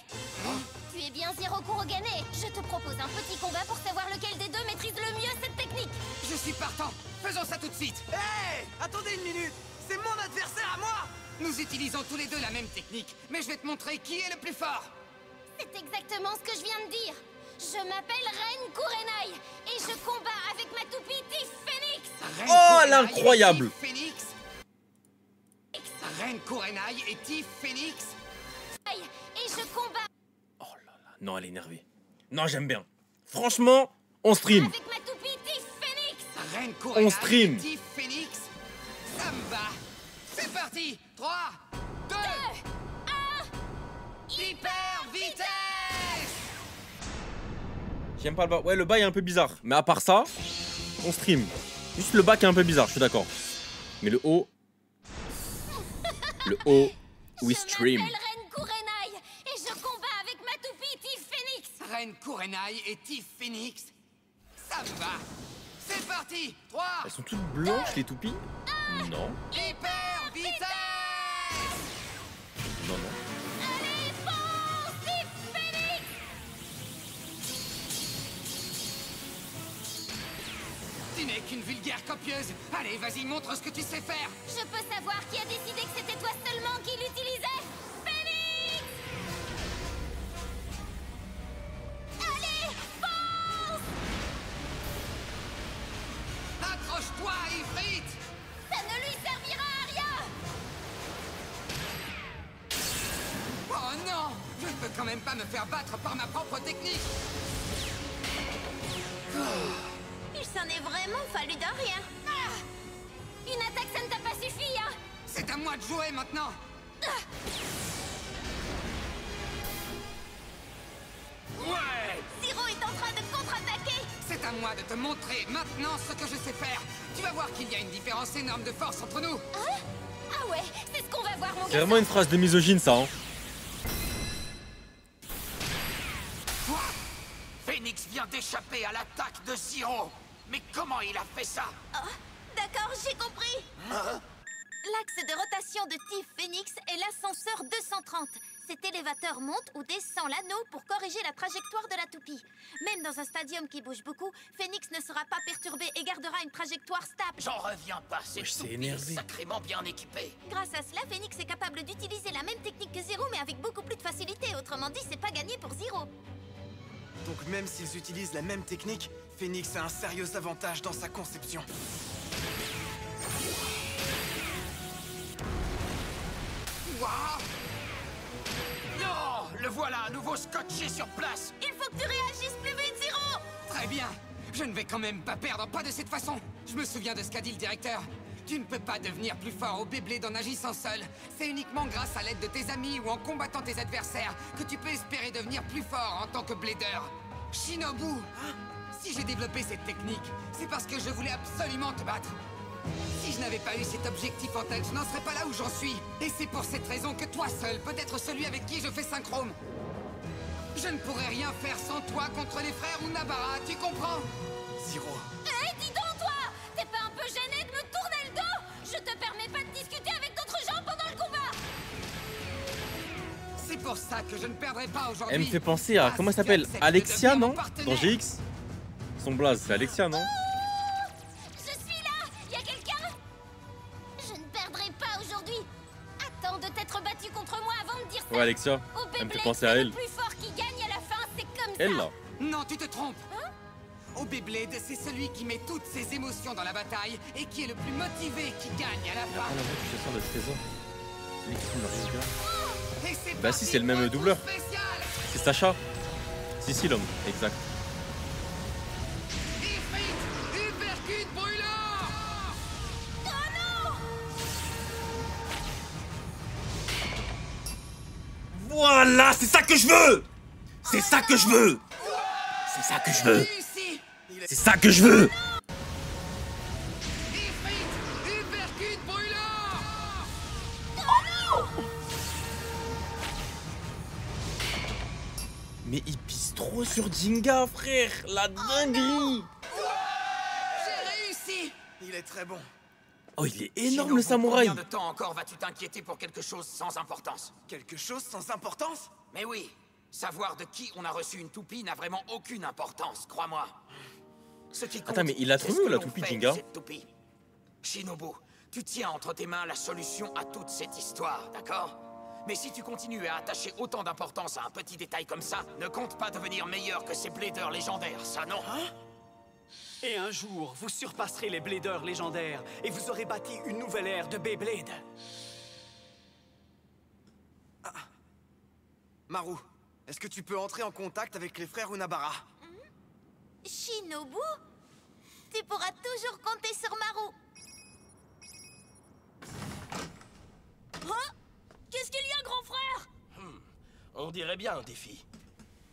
Tu es bien Zero Kurogane. Je te propose un petit combat pour savoir lequel des deux maîtrise le mieux cette technique. Je suis partant! Faisons ça tout de suite! Hé! Attendez une minute! C'est mon adversaire à moi! Nous utilisons tous les deux la même technique, mais je vais te montrer qui est le plus fort! C'est exactement ce que je viens de dire. Je m'appelle Ren Kurenai et je combats avec ma toupie Tiff Phoenix. Ren Oh, Kurenai l'incroyable. et Tiff Phoenix. Ren Kurenai et Tiff Phoenix. Et je combats Oh là là. Non, elle est énervée. Non, j'aime bien. Franchement, on stream. avec ma toupie Tiff Phoenix. Ren Kurenai On stream. et Tiff Phoenix. Ça me va! C'est parti! 3, 2, 1... Hyper vitesse! J'aime pas le bas. Ouais, le bas est un peu bizarre. Mais à part ça, on stream. Juste le bas qui est un peu bizarre, je suis d'accord. Mais le haut... Le haut, we stream. Je m'appelle Reine Kurenai et je combats avec ma toupie Tiff Phoenix. Reine Kurenai et Tiff Phoenix. Ça me va. C'est parti. 3. Elles sont toutes blanches, les toupies? Non. Hyper vitesse. Non, non. Allez, fonce, Tiff Phoenix. Tu n'es qu'une vulgaire copieuse. Allez, vas-y, montre ce que tu sais faire. Je peux savoir qui a décidé que c'était toi seulement qui l'utilisais? Phoenix! Allez, fonce! Accroche-toi, Ifrit. Ça ne lui servira à rien! Oh non. Je ne peux quand même pas me faire battre par ma propre technique. Il s'en est vraiment fallu de rien. Ah! Une attaque, ça ne t'a pas suffi, hein? C'est à moi de jouer maintenant. Ouais! Zero est en train de contre-attaquer! C'est à moi de te montrer maintenant ce que je sais faire. Tu vas voir qu'il y a une différence énorme de force entre nous. Hein? Ah ouais, c'est ce qu'on va voir, mon C'est gars. vraiment une phrase de misogyne, ça. Hein. Quoi? Phoenix vient d'échapper à l'attaque de Zero. Mais comment il a fait ça? Oh, d'accord, j'ai compris. L'axe de rotation de Tiff Phoenix est l'ascenseur 230. Cet élévateur monte ou descend l'anneau pour corriger la trajectoire de la toupie. Même dans un stadium qui bouge beaucoup, Phoenix ne sera pas perturbé et gardera une trajectoire stable. J'en reviens pas, c'est Wesh, c'est toupie énervé. sacrément bien équipé. Grâce à cela, Phoenix est capable d'utiliser la même technique que Zero, mais avec beaucoup plus de facilité. Autrement dit, c'est pas gagné pour Zero. Donc même s'ils utilisent la même technique, Phoenix a un sérieux avantage dans sa conception. Waouh. Non! Le voilà à nouveau scotché sur place! Il faut que tu réagisses plus vite, Zero! Très bien. Je ne vais quand même pas perdre, pas de cette façon. Je me souviens de ce qu'a dit le directeur. Tu ne peux pas devenir plus fort au Beyblade en agissant seul. C'est uniquement grâce à l'aide de tes amis ou en combattant tes adversaires que tu peux espérer devenir plus fort en tant que blader. Shinobu, si j'ai développé cette technique, c'est parce que je voulais absolument te battre. Si je n'avais pas eu cet objectif en tête, je n'en serais pas là où j'en suis. Et c'est pour cette raison que toi seul peut être celui avec qui je fais synchrone. Je ne pourrais rien faire sans toi contre les frères Unabara, tu comprends? Zero. Hé, dis donc, toi! T'es pas un peu gêné de me tourner le dos? Je te permets pas de discuter avec d'autres gens pendant le combat! C'est pour ça que je ne perdrai pas aujourd'hui. Elle me fait penser à... Comment elle s'appelle? Alexia, non? Dans GX. Son blaze, c'est Alexia, non? Je suis là! Y'a quelqu'un? Je ne perdrai pas aujourd'hui! Attends de t'être battu contre moi avant de dire ça! Ouais, Alexia. Au Elle me fait Beyblade, penser à c'est elle. le plus fort qui gagne à la fin, c'est comme Elle, ça! là. Non, tu te trompes. Au Beyblade, c'est celui qui met toutes ses émotions dans la bataille et qui est le plus motivé qui gagne à la fin. Ah non, tu sors le trésor. Celui qui filme le résultat. Et c'est Bah parti si, c'est le même pour un doubleur. coup spécial. C'est Sacha. Si, l'homme. Exact. Ifrit, uppercut brûlant. Voilà, c'est ça que je veux. C'est ça que je veux. C'est ça que je veux. Réussi. C'est ça que je veux. Ifrit, uppercut brûlant. Mais il pisse trop sur Jinga, frère. La dinguerie. J'ai réussi. Il est très bon. Oh, il est énorme, Shinobu, le samouraï. Combien de temps encore vas-tu t'inquiéter pour quelque chose sans importance? Quelque chose sans importance? Mais oui, savoir de qui on a reçu une toupie n'a vraiment aucune importance, crois-moi. Ce qui compte, Attends, mais il a c'est trouvé ce où, que la l'on toupie, fait de Jinga? cette toupie. Shinobu, tu tiens entre tes mains la solution à toute cette histoire, d'accord? Mais si tu continues à attacher autant d'importance à un petit détail comme ça, ne compte pas devenir meilleur que ces bladers légendaires, ça non? Et un jour, vous surpasserez les bladers légendaires et vous aurez bâti une nouvelle ère de Beyblade. Maru, est-ce que tu peux entrer en contact avec les frères Unabara? Shinobu? Tu pourras toujours compter sur Maru. Hein? Qu'est-ce qu'il y a, grand frère? On dirait bien un défi.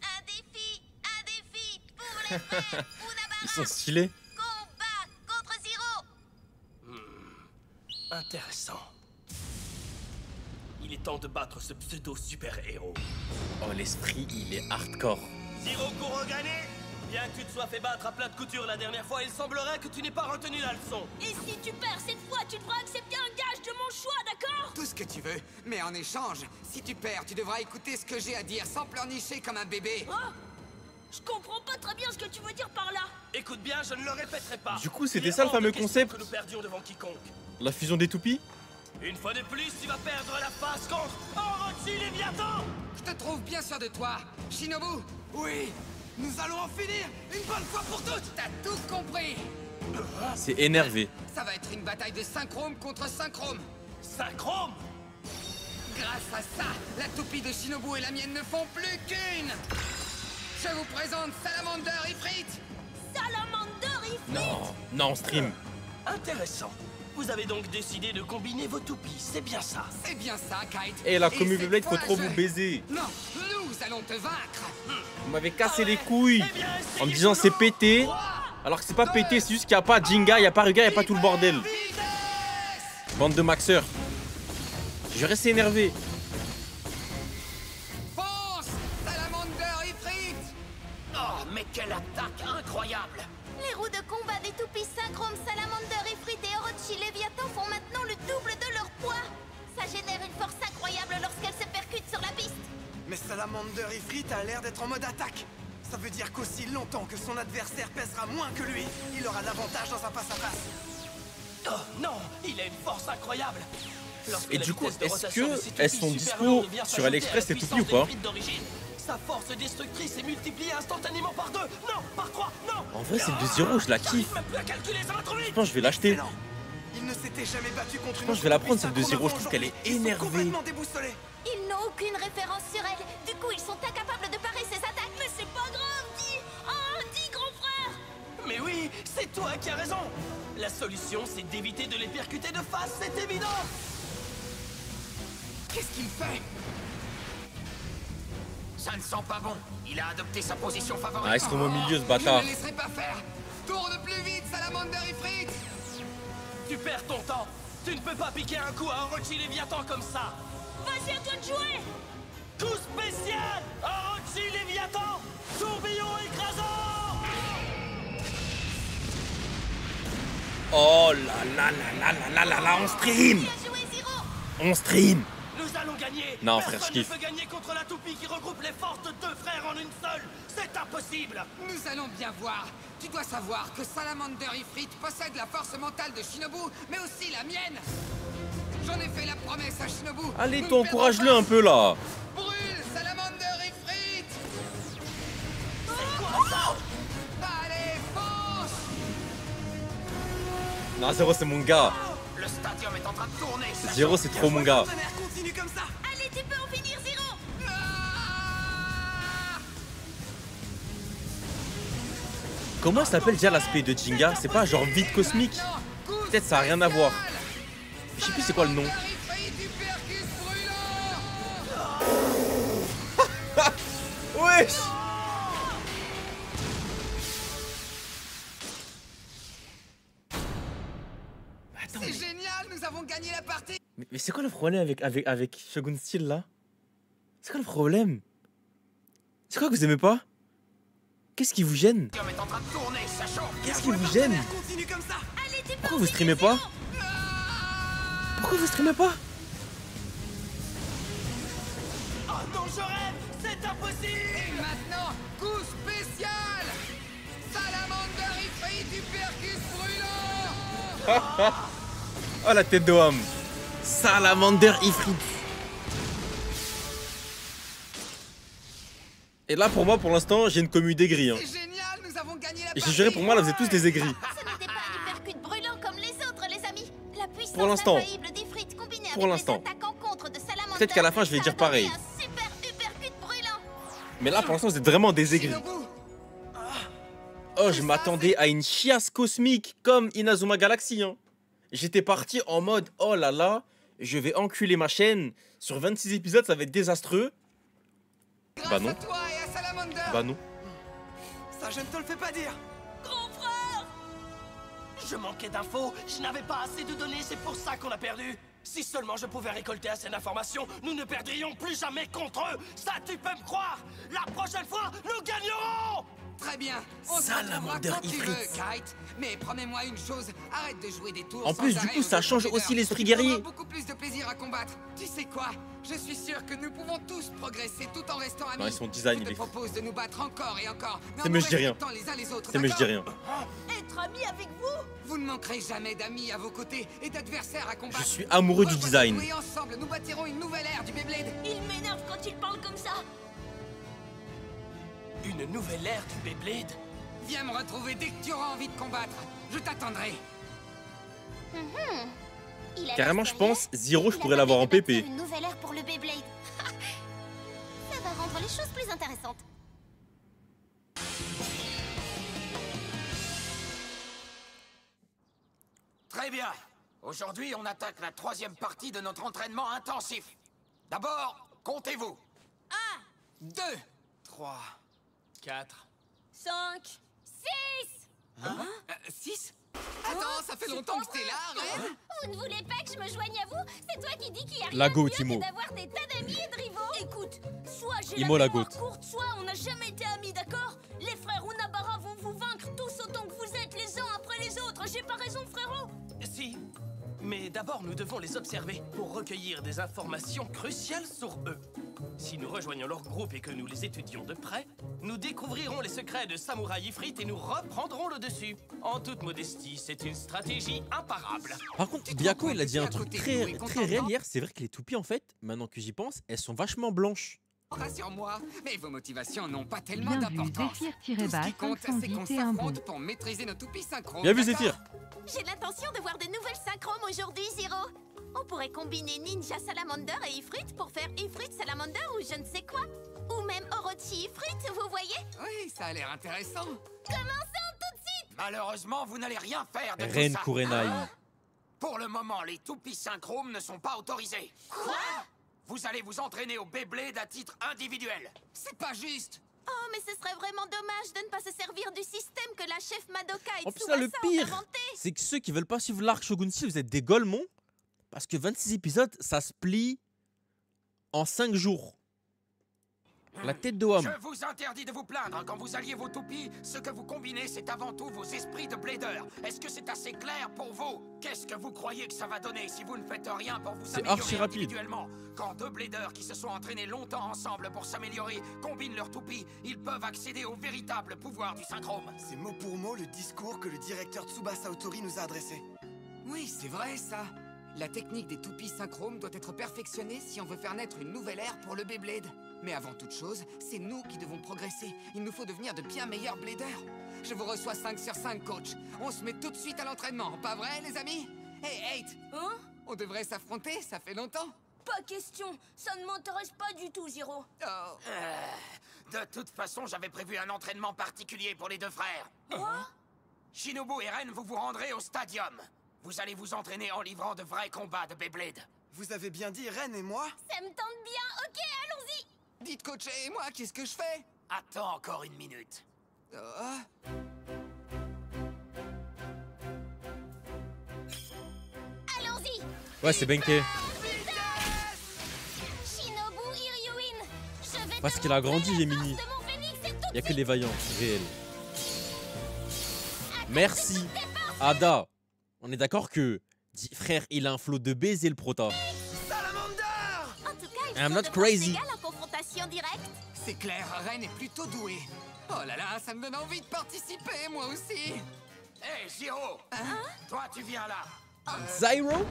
Un défi pour Ils sont stylés. Combat contre Zero. Intéressant. Il est temps de battre ce pseudo-super-héros. Oh, l'esprit, il est hardcore. Zero Kurogane, bien que tu te sois fait battre à plat de couture la dernière fois, il semblerait que tu n'aies pas retenu la leçon. Et si tu perds cette fois, tu devras accepter un gage de mon choix, d'accord? Tout ce que tu veux, mais en échange, si tu perds, tu devras écouter ce que j'ai à dire sans pleurnicher comme un bébé. Oh, je comprends pas très bien ce que tu veux dire par là. Écoute bien, je ne le répéterai pas. Du coup, c'était Il est ça le hors de fameux question concept. que nous perdions devant quiconque. La fusion des toupies. Une fois de plus, tu vas perdre la face contre Orochi Léviathan. Je te trouve bien sûr de toi, Shinobu. Oui, nous allons en finir une bonne fois pour toutes. T'as tout compris. C'est énervé. Ça va être une bataille de synchrome contre synchrome. Synchrome. Grâce à ça, la toupie de Shinobu et la mienne ne font plus qu'une. Je vous présente Salamander Ifrit. Salamander Ifrit. Non, non, stream. Intéressant. Vous avez donc décidé de combiner vos toupies, c'est bien ça. C'est bien ça, Kite. Et la cette commu Blade, faut fois, trop vous baiser. Non, nous allons te vaincre. Vous m'avez cassé les couilles en me disant c'est pété. Alors que c'est pas pété, c'est juste qu'il n'y a pas Jinga, il n'y a pas Ruga, il n'y a pas tout le bordel. Bande de maxeurs. Je vais rester énervé. Fonce, Salamander Ifrit. Oh, mais quelle attaque incroyable! Les roues de combat des toupies synchrome Salamander Ifrit et Orochi Léviathan font maintenant le double de leur poids. Ça génère une force incroyable lorsqu'elles se percutent sur la piste. Mais Salamander Ifrit a l'air d'être en mode attaque. Ça veut dire qu'aussi longtemps que son adversaire pèsera moins que lui, il aura l'avantage dans un face-à-face. Oh non, il a une force incroyable. Lorsque Et la du coup, vitesse de est-ce rotation que de ces elles toupies sont super dispo lourdes vient sur s'ajouter AliExpress, à ces la toupies ou puissance pas? des frites d'origine, sa force destructrice est multipliée instantanément par 2. Non, par 3, non. En vrai, celle de Zero, je la kiffe. J'arrive même plus à calculer, ça va trop vite. Je pense que je vais l'acheter. Excellent. Il ne s'était jamais battu contre une pense que je vais la autre prendre, celle de toupie Zero, je synchrome trouve qu'elle est aujourd'hui. Ils sont énervée. complètement déboussolés. Ils n'ont aucune référence sur elle. Du coup, ils sont incapables de parer ses attaques. Mais c'est pas grave, dis. Ah, dis, grand frère. Mais oui, c'est toi qui as raison. La solution, c'est d'éviter de les percuter de face, c'est évident. Qu'est-ce qu'il fait? Ça ne sent pas bon. Il a adopté sa position favorite. Ah, ils sont au milieu, ce Je bâtard. ne me laisserai pas faire. Tourne plus vite, Salamander Ifrit. Tu perds ton temps. Tu ne peux pas piquer un coup à Orochi Léviathan comme ça. Vas-y, à toi de jouer. Coup spécial, Orochi Léviathan, tourbillon écrasant. Oh là là là là là là là, on stream. Bien joué, Zero. On stream. Nous allons gagner. Non, frère, Personne je kiffe. ne peut gagner contre la toupie qui regroupe les forces de deux frères en une seule. C'est impossible. Nous allons bien voir. Tu dois savoir que Salamander Ifrit possède la force mentale de Shinobu, mais aussi la mienne. J'en ai fait la promesse à Shinobu. Allez, Nous toi, ne encourage-le perdrons un peu là. pas. Brûle, Salamander Ifrit. C'est quoi ça? Allez, fonce. Non, Zero, c'est mon gars. Le stadium est en train de tourner. ça Zero, chauffe. c'est trop mon gars. Partenaire, continue comme ça. Allez, tu peux en finir, Zero. Ah. Comment s'appelle déjà l'aspect de Jinga? C'est pas genre vide cosmique? Peut-être ça a rien à voir. Je sais plus c'est quoi le nom. Wesh. Attends, C'est génial, nous avons gagné la partie. mais c'est quoi le problème avec Shogun Steel là? C'est quoi le problème? C'est quoi que vous aimez pas? Qu'est-ce qui vous gêne? Le stadium est en train de tourner, ça chauffe. Qu'est-ce qui vous gêne? Partenaire, continue comme ça. Allez, tu peux Pourquoi en vous finir, streamez pas? Zero. Pourquoi vous streamez pas? Oh non, je rêve. C'est impossible. Et maintenant, coup spécial. Salamander Ifrit Hypercus brûlant. Oh la tête de homme. Salamander Ifrit. Et là pour moi pour l'instant j'ai une commu d'aigris hein. C'est génial, nous avons gagné la Et partie. j'ai juré pour moi là vous êtes tous des aigris. Ce n'était pas un hypercute brûlant comme les autres, les amis. La puissance Pour l'instant. infaillible d'Ifrit combinée Pour avec l'instant. les attaques en contre de Salamander. Peut-être qu'à la fin, je vais ça dire a donné pareil. Un super hypercute brûlant. Mais là pour l'instant vous êtes vraiment des aigris. Shinobu, Oh je m'attendais à une chiasse cosmique comme Inazuma Galaxy hein. J'étais parti en mode oh là là, je vais enculer ma chaîne. Sur 26 épisodes ça va être désastreux. grâce Bah non. à toi et à Salamander, Bah non. Ça, je ne te le fais pas dire. Grand frère! Je manquais d'infos, je n'avais pas assez de données, c'est pour ça qu'on a perdu. Si seulement je pouvais récolter assez d'informations, nous ne perdrions plus jamais contre eux. Ça, tu peux me croire. La prochaine fois, nous gagnerons. Très bien, on se retrouvera quand tu veux, Kite. Mais promets-moi une chose, arrête de jouer des tours En plus, sans du arrêt coup, aux ça autres change leaders. aussi l'esprit Tu auras guerrier. beaucoup plus de plaisir à combattre. Tu sais quoi? Je suis sûr que nous pouvons tous progresser tout en restant amis. Non, ils sont design, Je te il est fou. propose de nous battre encore et encore. C'est mais je dis rien. Les uns les autres, C'est mais je dis rien. Être ami avec vous? Vous ne manquerez jamais d'amis à vos côtés et d'adversaires à combattre. Je suis amoureux du design. Et ensemble, nous bâtirons une nouvelle ère du Beyblade. Il m'énerve quand il parle comme ça. Une nouvelle ère du Beyblade? Viens me retrouver dès que tu auras envie de combattre. Je t'attendrai. Carrément, je pense, Zero, je pourrais l'avoir en PP. Une nouvelle ère pour le Beyblade. Ça va rendre les choses plus intéressantes. Très bien. Aujourd'hui, on attaque la 3e partie de notre entraînement intensif. D'abord, comptez-vous. 2, 3, 4. 5, 6. 6. Attends, ça fait longtemps que t'es là, Ren. Vous ne voulez pas que je me joigne à vous? C'est toi qui dis qu'il y a rien La de go, mieux Timo. que d'avoir des tas d'amis et de rivaux. Écoute, soit j'ai Imo, la la mémoire goat. courte, soit on n'a jamais été amis, d'accord? Les frères Unabara vont vous vaincre tous autant que vous êtes les uns après les autres. J'ai pas raison, frérot? Si. Mais d'abord, nous devons les observer pour recueillir des informations cruciales sur eux. Si nous rejoignons leur groupe et que nous les étudions de près, nous découvrirons les secrets de Samouraï Ifrit et nous reprendrons le dessus. En toute modestie, c'est une stratégie imparable. Par contre, Biako, il a dit un truc très réel hier. C'est vrai que les toupies, en fait, maintenant que j'y pense, elles sont vachement blanches. Rassure-moi, mais vos motivations n'ont pas tellement Bien vu, d'importance. Tout ce Zéphyr-Bas, qui compte, c'est qu'on 510 et un s'affronte bout. pour maîtriser nos toupies synchrones. Bien vu, d'accord? Zéphyr. J'ai l'intention de voir de nouvelles synchromes aujourd'hui, Zero. On pourrait combiner Ninja Salamander et Ifrit pour faire Ifrit Salamander ou je ne sais quoi. Ou même Orochi Ifrit, vous voyez? Oui, ça a l'air intéressant. Commençons tout de suite! Malheureusement, vous n'allez rien faire de Ren tout ça. Kurenai. Pour le moment, les toupies synchromes ne sont pas autorisés. Quoi? Vous allez vous entraîner au Beyblade à titre individuel. C'est pas juste. Oh, mais ce serait vraiment dommage de ne pas se servir du système que la chef Madoka et En plus, là, le Tsubasa ont pire, inventé. c'est que ceux qui veulent pas suivre l'arc Shogun Steel, vous êtes des golemons. Parce que 26 épisodes, ça se plie en 5 jours. La tête de Wam. Je vous interdis de vous plaindre. Quand vous alliez vos toupies, ce que vous combinez, c'est avant tout vos esprits de blader. Est-ce que c'est assez clair pour vous? Qu'est-ce que vous croyez que ça va donner si vous ne faites rien pour vous C'est améliorer archi rapide. individuellement? Quand deux bladers qui se sont entraînés longtemps ensemble pour s'améliorer combinent leurs toupies, ils peuvent accéder au véritable pouvoir du synchrome. c'est mot pour mot le discours que le directeur Tsubasa Otori nous a adressé. Oui, c'est vrai ça. La technique des toupies synchromes doit être perfectionnée si on veut faire naître une nouvelle ère pour le Beyblade. Mais avant toute chose, c'est nous qui devons progresser. Il nous faut devenir de bien meilleurs bladers. Je vous reçois 5 sur 5, coach. On se met tout de suite à l'entraînement, pas vrai, les amis? Hey, 8, Hein? on devrait s'affronter, ça fait longtemps. Pas question. Ça ne m'intéresse pas du tout, Zero. Oh. De toute façon, j'avais prévu un entraînement particulier pour les deux frères. Quoi? Shinobu et Ren, vous vous rendrez au stadium. Vous allez vous entraîner en livrant de vrais combats de Beyblade. Vous avez bien dit Ren et moi? Ça me tente bien. Ok, allons-y. Dites, coach, et moi, qu'est-ce que je fais? Attends encore une minute. Oh. Allons-y. Ouais, c'est Benke. Shinobu Iryuin. Je vais Parce te qu'il a montrer grandi, la Yemini. force de mon phénix et tout Il y a de que les vaillants, réels. suite, Merci, toutes tes forces. Ada. On est d'accord que, dit frère, il a un flot de baiser le prota. Salamander! En tout cas, ils I'm sont not de crazy. force égale en confrontation directe. C'est clair, Ren est plutôt doué. Oh là là, ça me donne envie de participer, moi aussi. Hé, Zero! Toi, tu viens là. Zyro.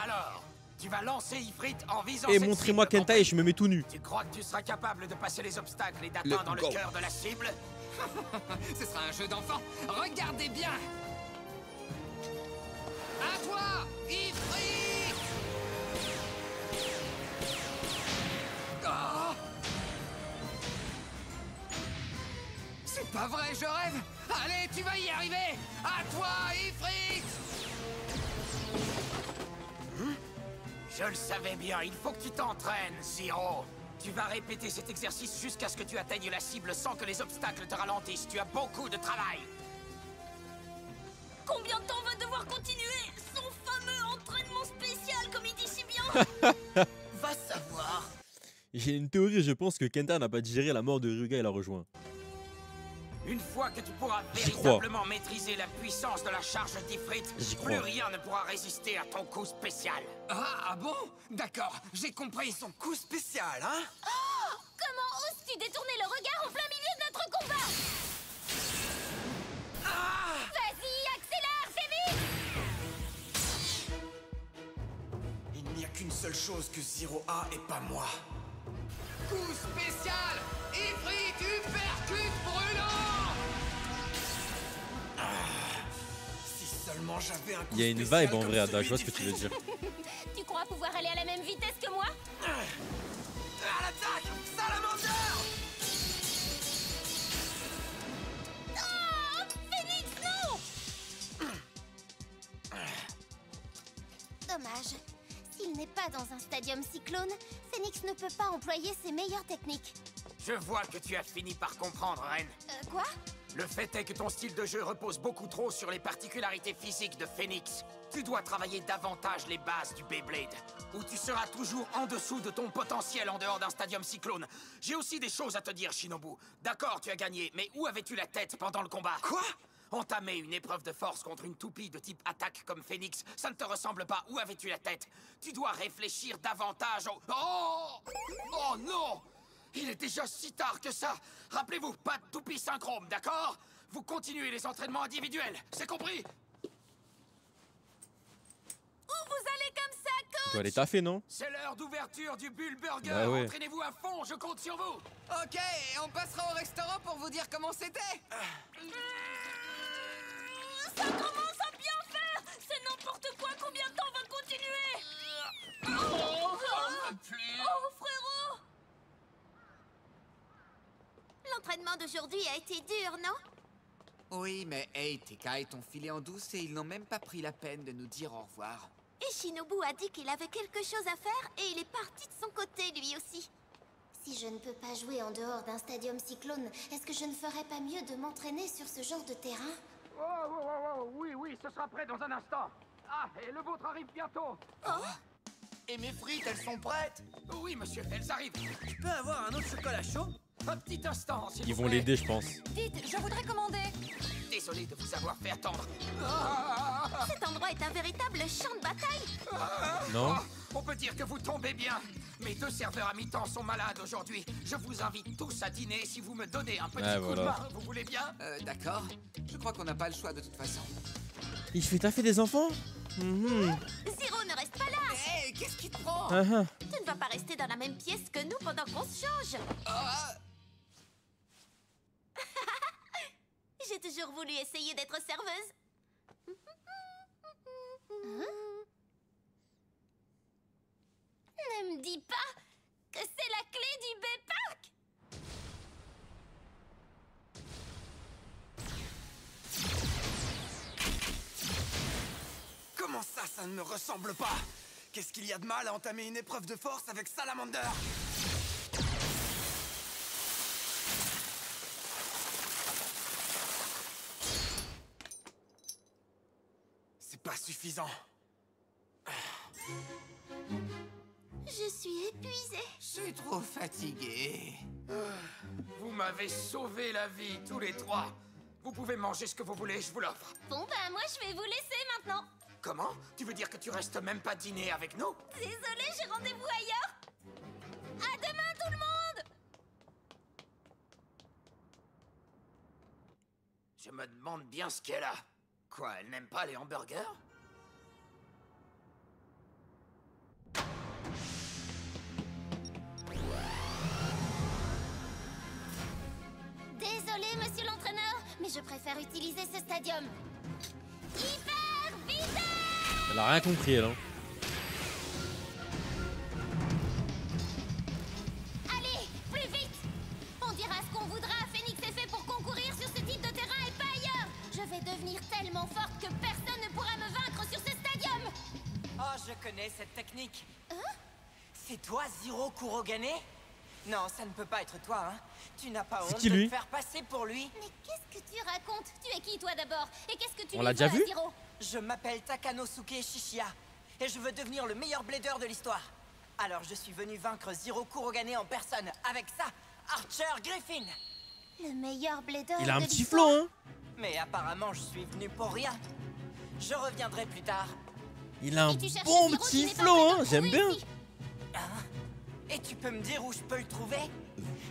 Alors, tu vas lancer Ifrit en visant Et cette montrez-moi cible, Kenta et je me mets tout nu. Tu crois que tu seras capable de passer les obstacles et d'atteindre le go. cœur de la cible? Ce sera un jeu d'enfant. Regardez bien. À toi, Ifrit. Oh. C'est pas vrai, je rêve. Allez, tu vas y arriver. À toi, Ifrit. Je le savais bien, il faut que tu t'entraînes, Zero. Tu vas répéter cet exercice jusqu'à ce que tu atteignes la cible sans que les obstacles te ralentissent. Tu as beaucoup de travail. Combien de temps va devoir continuer son fameux entraînement spécial, comme il dit si bien? Va savoir. J'ai une théorie, je pense que Kenta n'a pas digéré la mort de Ryuga et l'a rejoint. Une fois que tu pourras J'y véritablement maîtriser la puissance de la charge d'Ifrit, J'y plus crois. rien ne pourra résister à ton coup spécial. Ah bon? D'accord, j'ai compris. Son coup spécial, hein? Oh, comment oses-tu détourner le regard en plein milieu de notre combat? Vas-y, accélère, fais vite! Il n'y a qu'une seule chose que Zero a et pas moi. Coup spécial! Ifrit uppercut brûlant! Si seulement j'avais un coup Il y a une spécial vibe en comme vrai, Ada, celui je vois ce que tu veux d'Ifrit. dire. Tu crois pouvoir aller à la même vitesse que moi? À l'attaque! Salamander! Oh, Phoenix, non! Dommage. S'il n'est pas dans un stadium cyclone, Phoenix ne peut pas employer ses meilleures techniques. Je vois que tu as fini par comprendre, Ren. Quoi? Le fait est que ton style de jeu repose beaucoup trop sur les particularités physiques de Phoenix. Tu dois travailler davantage les bases du Beyblade, ou tu seras toujours en dessous de ton potentiel en dehors d'un stadium cyclone. J'ai aussi des choses à te dire, Shinobu. D'accord, tu as gagné, mais où avais-tu la tête pendant le combat? Quoi? Entamer une épreuve de force contre une toupie de type attaque comme Phoenix, ça ne te ressemble pas. Où avais-tu la tête? Tu dois réfléchir davantage au... Oh! Oh non! Il est déjà si tard que ça. Rappelez-vous, pas de toupie synchrone, d'accord? Vous continuez les entraînements individuels, c'est compris? Où vous allez comme ça, Tu coach? dois aller taffer, non? C'est l'heure d'ouverture du Bull Burger. Bah ouais. Entraînez-vous à fond, je compte sur vous. Ok, on passera au restaurant pour vous dire comment c'était. Ça commence à bien faire! C'est n'importe quoi, combien de temps va continuer? Oh, frérot! L'entraînement d'aujourd'hui a été dur, non? Oui, mais hey, tes Kai t'ont filé en douce et ils n'ont même pas pris la peine de nous dire au revoir. Et Shinobu a dit qu'il avait quelque chose à faire et il est parti de son côté, lui aussi. Si je ne peux pas jouer en dehors d'un stadium cyclone, est-ce que je ne ferais pas mieux de m'entraîner sur ce genre de terrain? Oui, ce sera prêt dans un instant. Ah, et le vôtre arrive bientôt. Et mes frites, elles sont prêtes? Oui, monsieur, elles arrivent. Tu peux avoir un autre chocolat chaud? Un petit instant, s'il Ils vous vont plaît. l'aider, je pense. Vite, je voudrais commander. Désolé de vous avoir fait attendre. Cet endroit est un véritable champ de bataille. Non? On peut dire que vous tombez bien. Mes deux serveurs à mi-temps sont malades aujourd'hui. Je vous invite tous à dîner si vous me donnez un petit coup de voilà. main. Vous voulez bien? D'accord. Je crois qu'on n'a pas le choix de toute façon. Il fait taffer des enfants? Zero ne reste pas là. Hé, qu'est-ce qui te prend? Ah ah. Tu ne vas pas rester dans la même pièce que nous pendant qu'on se change. J'ai toujours voulu essayer d'être serveuse. Ne me dis pas que c'est la clé du Bay-Park. Comment ça ne me ressemble pas? Qu'est-ce qu'il y a de mal à entamer une épreuve de force avec Salamander? C'est pas suffisant. Je suis épuisée. Je suis trop fatigué. Vous m'avez sauvé la vie, tous les trois. Vous pouvez manger ce que vous voulez, je vous l'offre. Bon ben moi je vais vous laisser maintenant. Comment? Tu veux dire que tu restes même pas dîner avec nous? Désolée, j'ai rendez-vous ailleurs. À demain tout le monde. Je me demande bien ce qu'elle a. Quoi, elle n'aime pas les hamburgers? Désolée, monsieur l'entraîneur, mais je préfère utiliser ce stadium. Hyper vitesse! Elle a rien compris, elle. Hein. Allez, plus vite! On dira ce qu'on voudra, Phoenix est fait pour concourir sur ce type de terrain et pas ailleurs! Je vais devenir tellement forte que personne ne pourra me vaincre sur ce stadium! Oh, je connais cette technique. Hein? C'est toi, Zero Kurogane? Non, ça ne peut pas être toi, hein. Tu n'as pas C'est honte qui, de lui te faire passer pour lui? Mais qu'est-ce que tu racontes? Tu es qui toi d'abord? Et qu'est-ce que tu On lui l'a déjà veux à vu? Zero? Je m'appelle Takanosuke Shishiya et je veux devenir le meilleur blader de l'histoire. Alors je suis venu vaincre Zero Kurogane en personne. Avec ça, Archer Griffin. Le meilleur blader Il a un de petit l'histoire. flow, hein. Mais apparemment, je suis venu pour rien. Je reviendrai plus tard. Il a un Et tu cherches bon Zero qui petit n'est pas flow, prêt de hein. le J'aime trouver bien. ici. Et tu peux me dire où je peux le trouver?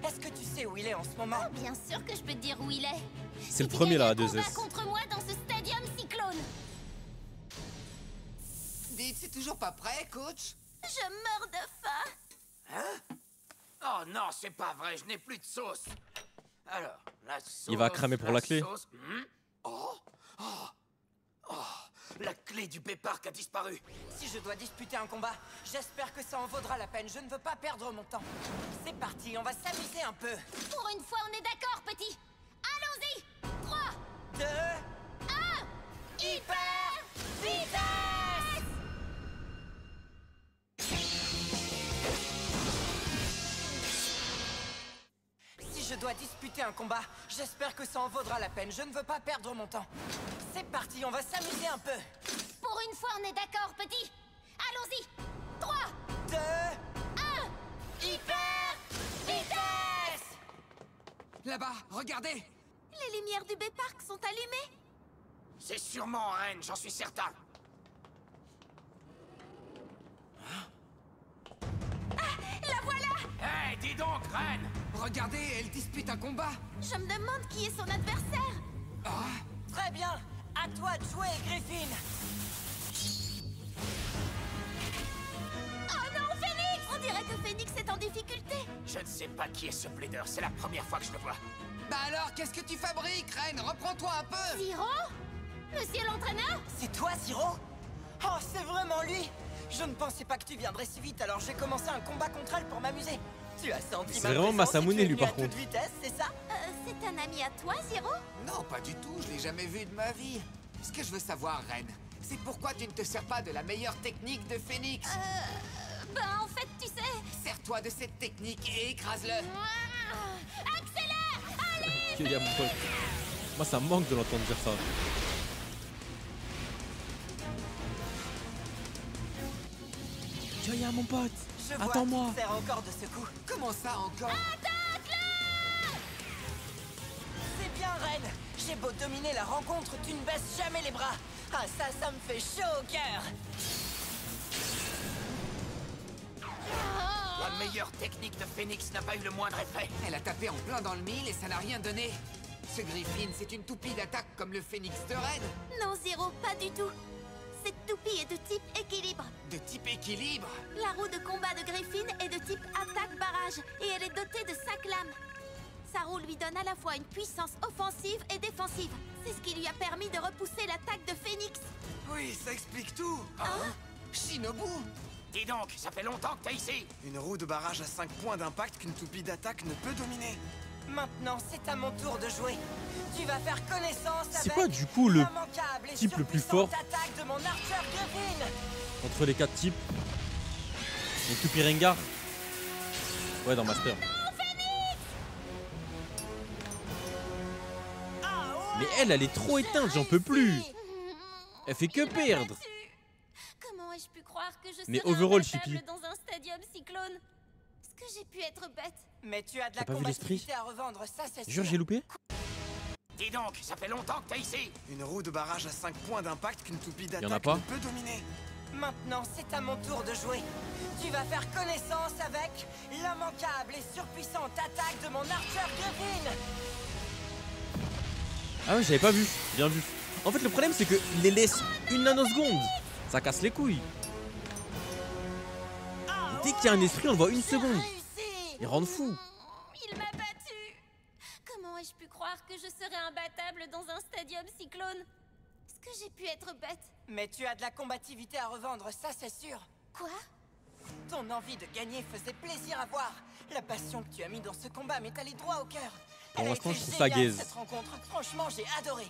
Est-ce que tu sais où il est en ce moment? Ah, bien sûr que je peux te dire où il est. C'est le Tu premier gagnes là, un à 2 combat S. contre moi dans ce stadium cyclone. Dites, c'est toujours pas prêt, coach? Je meurs de faim. Hein? Oh non, c'est pas vrai, je n'ai plus de sauce. Alors, la sauce... Il va cramer pour la clé. sauce, la clé du B-Park a disparu. Si je dois disputer un combat, j'espère que ça en vaudra la peine. Je ne veux pas perdre mon temps. C'est parti, on va s'amuser un peu. Pour une fois, on est d'accord, petit. Allons-y. 3, 2, 1, hyper vitesse. Si je dois disputer un combat, j'espère que ça en vaudra la peine. Je ne veux pas perdre mon temps. C'est parti, on va s'amuser un peu. Pour une fois, on est d'accord, petit. Allons-y. 3, 2, 1, hyper vitesse. Là-bas, regardez! les lumières du B-Park sont allumées. C'est sûrement Reine, j'en suis certain. La voilà. Hé, dis donc, Reine! Regardez, elle dispute un combat! Je me demande qui est son adversaire. Très bien. À toi de jouer, Griffin. Oh non, Phoenix! On dirait que Phoenix est en difficulté. Je ne sais pas qui est ce blader, c'est la première fois que je le vois. Bah alors, qu'est-ce que tu fabriques, Reine? Reprends-toi un peu! Zero? Monsieur l'entraîneur? C'est toi, Zero? Oh, c'est vraiment lui. Je ne pensais pas que tu viendrais si vite, alors j'ai commencé un combat contre elle pour m'amuser. Tu as senti C'est ma vraiment présence et Masamune, tu es lui, venu par à toute contre. vitesse, c'est ça? C'est un ami à toi, Zero? Non, pas du tout, je l'ai jamais vu de ma vie. Ce que je veux savoir, Reine, c'est pourquoi tu ne te sers pas de la meilleure technique de Phoenix. Ben en fait, tu sais... Sers-toi de cette technique et écrase-le. Accélère! Allez! Qu'il y a mon pote. Moi, ça me manque de l'entendre dire ça. Joya, mon pote. Je vois Attends-moi. qu'il sert encore de ce coup. Comment ça encore? C'est bien, Reine. J'ai beau dominer la rencontre, tu ne baisses jamais les bras. Ah, ça me fait chaud au cœur. La meilleure technique de Phoenix n'a pas eu le moindre effet. Elle a tapé en plein dans le mille et ça n'a rien donné. Ce Griffin, c'est une toupie d'attaque comme le Phoenix de Reine. Non, Zero, pas du tout. Cette toupie est de type équilibre. De type équilibre. La roue de combat de Griffin est de type attaque-barrage et elle est dotée de 5 lames. Sa roue lui donne à la fois une puissance offensive et défensive. C'est ce qui lui a permis de repousser l'attaque de Phoenix. Oui, ça explique tout. Shinobu! Dis donc, ça fait longtemps que t'es ici. Une roue de barrage à 5 points d'impact qu'une toupie d'attaque ne peut dominer. Maintenant, c'est à mon tour de jouer. Tu vas faire connaissance avec... C'est quoi, du coup, le l'immanquable et type le plus surpuissante fort attaque de mon Archer Griffin. entre les 4 types? Et Tupi Rengar. Ouais, dans Master. Mais elle est trop éteinte, j'en peux plus. Elle fait que perdre. Comment ai-je pu croire que je Mais serais overall, imbattable Chippy. dans un stadium cyclone? Est-ce que j'ai pu être bête? Mais tu as de la T'as pas vu l'esprit? combativité à revendre, ça c'est Jure, sûr. j'ai loupé? Dis donc, ça fait longtemps que t'es ici. Une roue de barrage à 5 points d'impact qu'une toupie en a d'attaque pas ne peut dominer. Maintenant, c'est à mon tour de jouer. Tu vas faire connaissance avec l'immanquable et surpuissante attaque de mon Archer Griffin. Ah ouais, j'avais pas vu. Bien vu. En fait, le problème, c'est qu'il les laisse une nanoseconde. Ça casse les couilles. Dès qu'il y a un esprit, on le voit une seconde. Réussi. Il rend fou. Il m'a battu. Comment ai-je pu croire que je serais imbattable dans un stadium cyclone? Est-ce que j'ai pu être bête? Mais tu as de la combativité à revendre, ça c'est sûr. Quoi? Ton envie de gagner faisait plaisir à voir. La passion que tu as mis dans ce combat m'est allée droit au cœur. Pour Elle a l'instant, été je trouve ça géniale, gaze. cette rencontre. Franchement, j'ai adoré.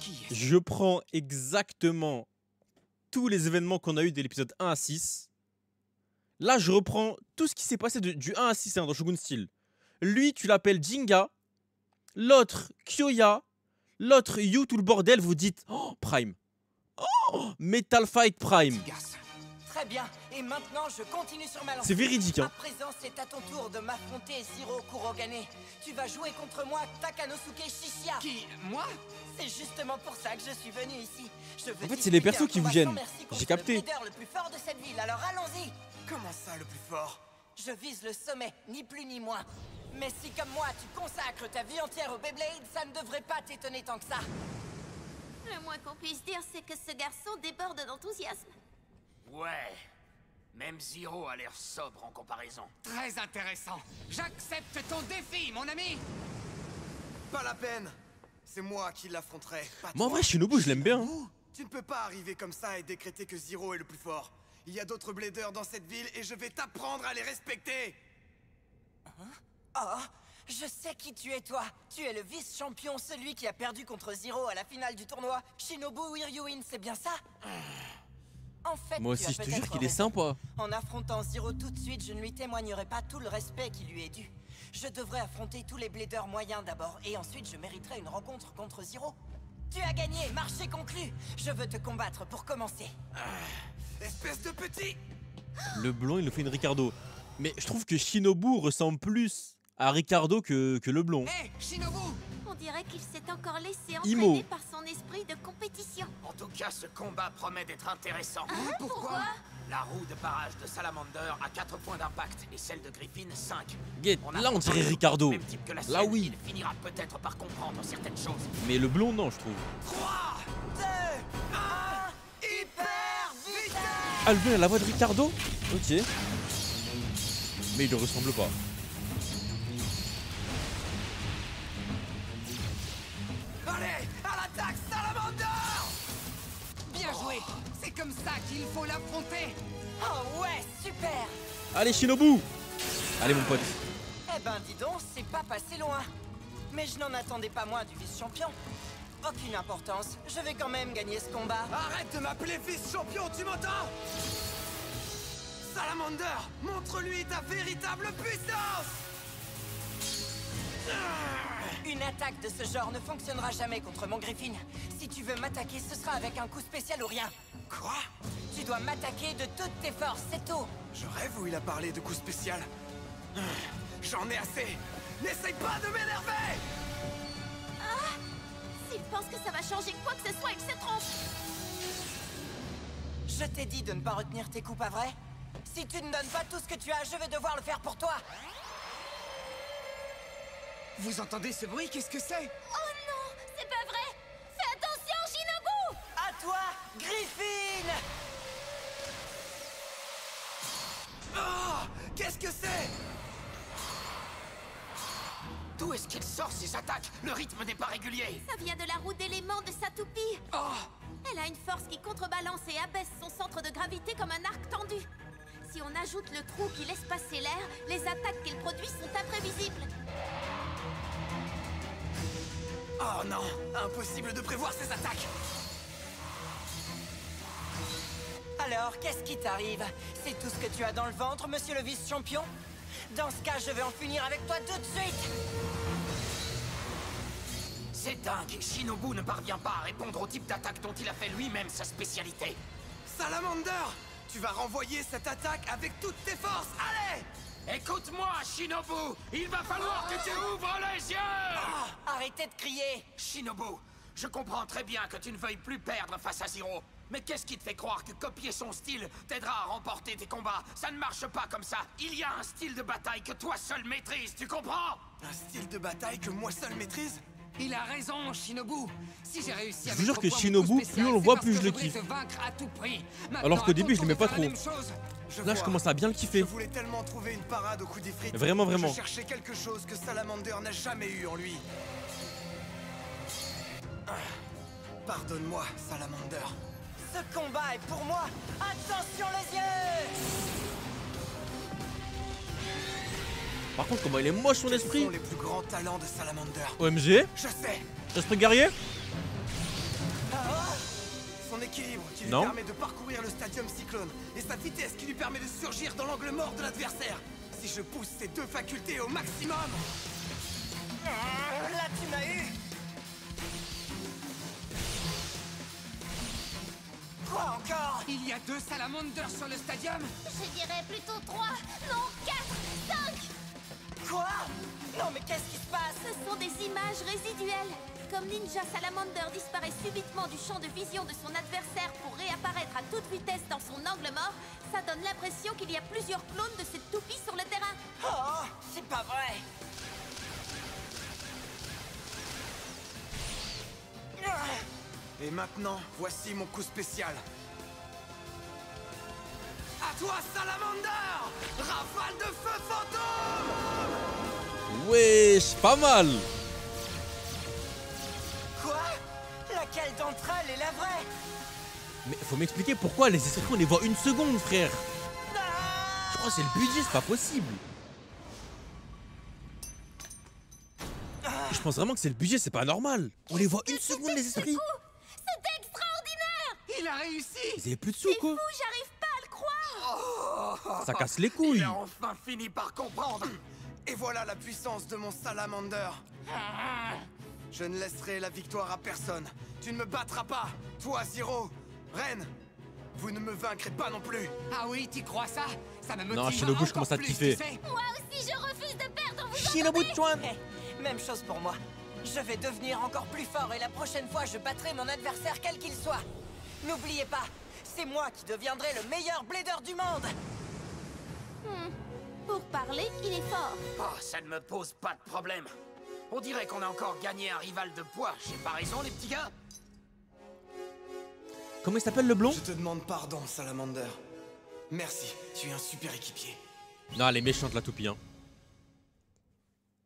Qui est Je prends exactement tous les événements qu'on a eu de l'épisode 1 à 6. Là, je reprends tout ce qui s'est passé du 1 à 6 hein, dans Shogun Steel. Lui, tu l'appelles Jinga. L'autre, Kyoya. L'autre, You, tout le bordel, vous dites oh, Prime. Oh, Metal Fight Prime. Très bien, et maintenant je continue sur ma lancée. C'est véridique, hein. À présent, c'est à ton tour de m'affronter, Zero Kurogane. Tu vas jouer contre moi, Takanosuke Shishia. Qui? Moi? C'est justement pour ça que je suis venu ici. Je veux En fait, c'est les persos qui vous gênent. J'ai capté. Le leader le plus fort de cette ville, alors allons-y. Comment ça, le plus fort? Je vise le sommet, ni plus ni moins. Mais si comme moi, tu consacres ta vie entière au Beyblade, ça ne devrait pas t'étonner tant que ça. Le moins qu'on puisse dire, c'est que ce garçon déborde d'enthousiasme. Ouais. Même Zero a l'air sobre en comparaison. Très intéressant. J'accepte ton défi, mon ami. Pas la peine. C'est moi qui l'affronterai. Moi, en vrai, Shinobu, je l'aime bien. Hein. Tu ne peux pas arriver comme ça et décréter que Zero est le plus fort. Il y a d'autres bladers dans cette ville et je vais t'apprendre à les respecter. Oh, je sais qui tu es, toi. Tu es le vice-champion, celui qui a perdu contre Zero à la finale du tournoi. Shinobu Iryuin, c'est bien ça? En fait, Moi aussi, je te jure qu'il est sympa. En affrontant Zero tout de suite, je ne lui témoignerai pas tout le respect qui lui est dû. Je devrais affronter tous les bladers moyens d'abord, et ensuite je mériterai une rencontre contre Zero. Tu as gagné, marché conclu. Je veux te combattre pour commencer. Espèce de petit. Le blond, il nous fait une Ricardo. Mais je trouve que Shinobu ressemble plus à Ricardo que le blond. Hé, Shinobu! On dirait qu'il s'est encore laissé Imo. entraîner par son esprit de compétition. En tout cas, ce combat promet d'être intéressant. Hein, pourquoi? La roue de barrage de Salamander a 4 points d'impact et celle de Griffin 5. Get, là on dirait Ricardo. Même type que la Là sienne, oui. Il finira peut-être par comprendre certaines choses. Mais le blond, non, je trouve. 3, 2, 1, hyper vitesse! Ah, le blond, il a la voix de Ricardo? Ok. Mais il ne ressemble pas. Allez, à l'attaque, Salamander! Bien joué! C'est comme ça qu'il faut l'affronter! Oh ouais, super! Allez, Shinobu! Allez, mon pote. Eh ben dis donc, c'est pas passé loin. Mais je n'en attendais pas moins du vice-champion. Aucune importance, je vais quand même gagner ce combat. Arrête de m'appeler vice-champion, tu m'entends? Salamander, montre-lui ta véritable puissance! Une attaque de ce genre ne fonctionnera jamais contre mon Griffin. Si tu veux m'attaquer, ce sera avec un coup spécial ou rien. Quoi? Tu dois m'attaquer de toutes tes forces, c'est tout. Je rêve où il a parlé de coup spécial. J'en ai assez. N'essaye pas de m'énerver! Ah! S'il pense que ça va changer quoi que ce soit, il se trompe. Je t'ai dit de ne pas retenir tes coups, pas vrai? Si tu ne donnes pas tout ce que tu as, je vais devoir le faire pour toi. Vous entendez ce bruit? Qu'est-ce que c'est? Oh non, c'est pas vrai. Fais attention, Shinobu. À toi, Griffin! Oh! Qu'est-ce que c'est? D'où est-ce qu'il sort ces attaques? Le rythme n'est pas régulier. Ça vient de la roue d'éléments de sa toupie. Oh! Elle a une force qui contrebalance et abaisse son centre de gravité comme un arc tendu. Si on ajoute le trou qui laisse passer l'air, les attaques qu'elle produit sont imprévisibles. Oh non! Impossible de prévoir ces attaques! Alors, qu'est-ce qui t'arrive? C'est tout ce que tu as dans le ventre, monsieur le vice-champion? Dans ce cas, je vais en finir avec toi tout de suite! C'est dingue, Shinobu ne parvient pas à répondre au type d'attaque dont il a fait lui-même sa spécialité. Salamander! Tu vas renvoyer cette attaque avec toutes tes forces! Allez! Écoute-moi, Shinobu! Il va falloir que tu ouvres les yeux! Arrêtez de crier! Shinobu, je comprends très bien que tu ne veuilles plus perdre face à Zero. Mais qu'est-ce qui te fait croire que copier son style t'aidera à remporter tes combats? Ça ne marche pas comme ça. Il y a un style de bataille que toi seul maîtrises, tu comprends? Un style de bataille que moi seul maîtrise? Il a raison, Shinobu. Si j'ai réussi à Je vous jure mettre que au point Shinobu, mon coup spécial, plus on le c'est voit, parce plus que je le voulais kiffe. te vaincre à tout prix. Alors qu'au début, je l'aimais pas Maintenant, à ton trop. tour de faire la même chose. Là, je commence à bien le kiffer. Je voulais tellement trouver une parade au coup d'Ifrit. Vraiment, vraiment. Je cherchais quelque chose que Salamander n'a jamais eu en lui. Pardonne-moi, Salamander. Ce combat est pour moi! Attention les yeux! Par contre, comment il est moche son Quels esprit. sont les plus grands talents de Salamander? OMG. Je sais! Esprit guerrier. Son équilibre qui lui Non. permet de parcourir le stadium cyclone et sa vitesse qui lui permet de surgir dans l'angle mort de l'adversaire. Si je pousse ces deux facultés au maximum... Là, tu m'as eu. Quoi encore? Il y a 2 salamanders sur le stadium. Je dirais plutôt 3, non 4, 5. Quoi? Non, mais qu'est-ce qui se passe? Ce sont des images résiduelles. Comme Ninja Salamander disparaît subitement du champ de vision de son adversaire pour réapparaître à toute vitesse dans son angle mort, ça donne l'impression qu'il y a plusieurs clones de cette toupie sur le terrain. Oh, c'est pas vrai. Et maintenant, voici mon coup spécial. À toi, Salamander! Rafale de feu fantôme! Wesh, pas mal. Quoi? Laquelle d'entre elles est la vraie? Mais faut m'expliquer pourquoi les esprits on les voit une seconde, frère. Je crois que c'est le budget, c'est pas possible. Je pense vraiment que c'est le budget, c'est pas normal. On les voit une seconde, les esprits. C'était extraordinaire! Il a réussi. Ils avaient plus de sous, quoi. Fou, j'arrive pas à le croire! Ça casse les couilles. Il a enfin fini par comprendre. Et voilà la puissance de mon Salamander. Je ne laisserai la victoire à personne. Tu ne me battras pas, toi, Zero. Ren, vous ne me vaincrez pas non plus. Ah oui, tu crois ça? Ça me motive Non, Shinobu, je commence à te encore kiffer. plus, tu sais. Moi aussi, je refuse de perdre, vous Shinobu-chan. Même chose pour moi. Je vais devenir encore plus fort et la prochaine fois, je battrai mon adversaire quel qu'il soit. N'oubliez pas, c'est moi qui deviendrai le meilleur blader du monde. Pour parler, il est fort. Oh, ça ne me pose pas de problème. On dirait qu'on a encore gagné un rival de poids. J'ai pas raison, les petits gars? Comment il s'appelle le blond? Je te demande pardon, Salamander. Merci, tu es un super équipier. Non, elle est méchante, la toupie, hein.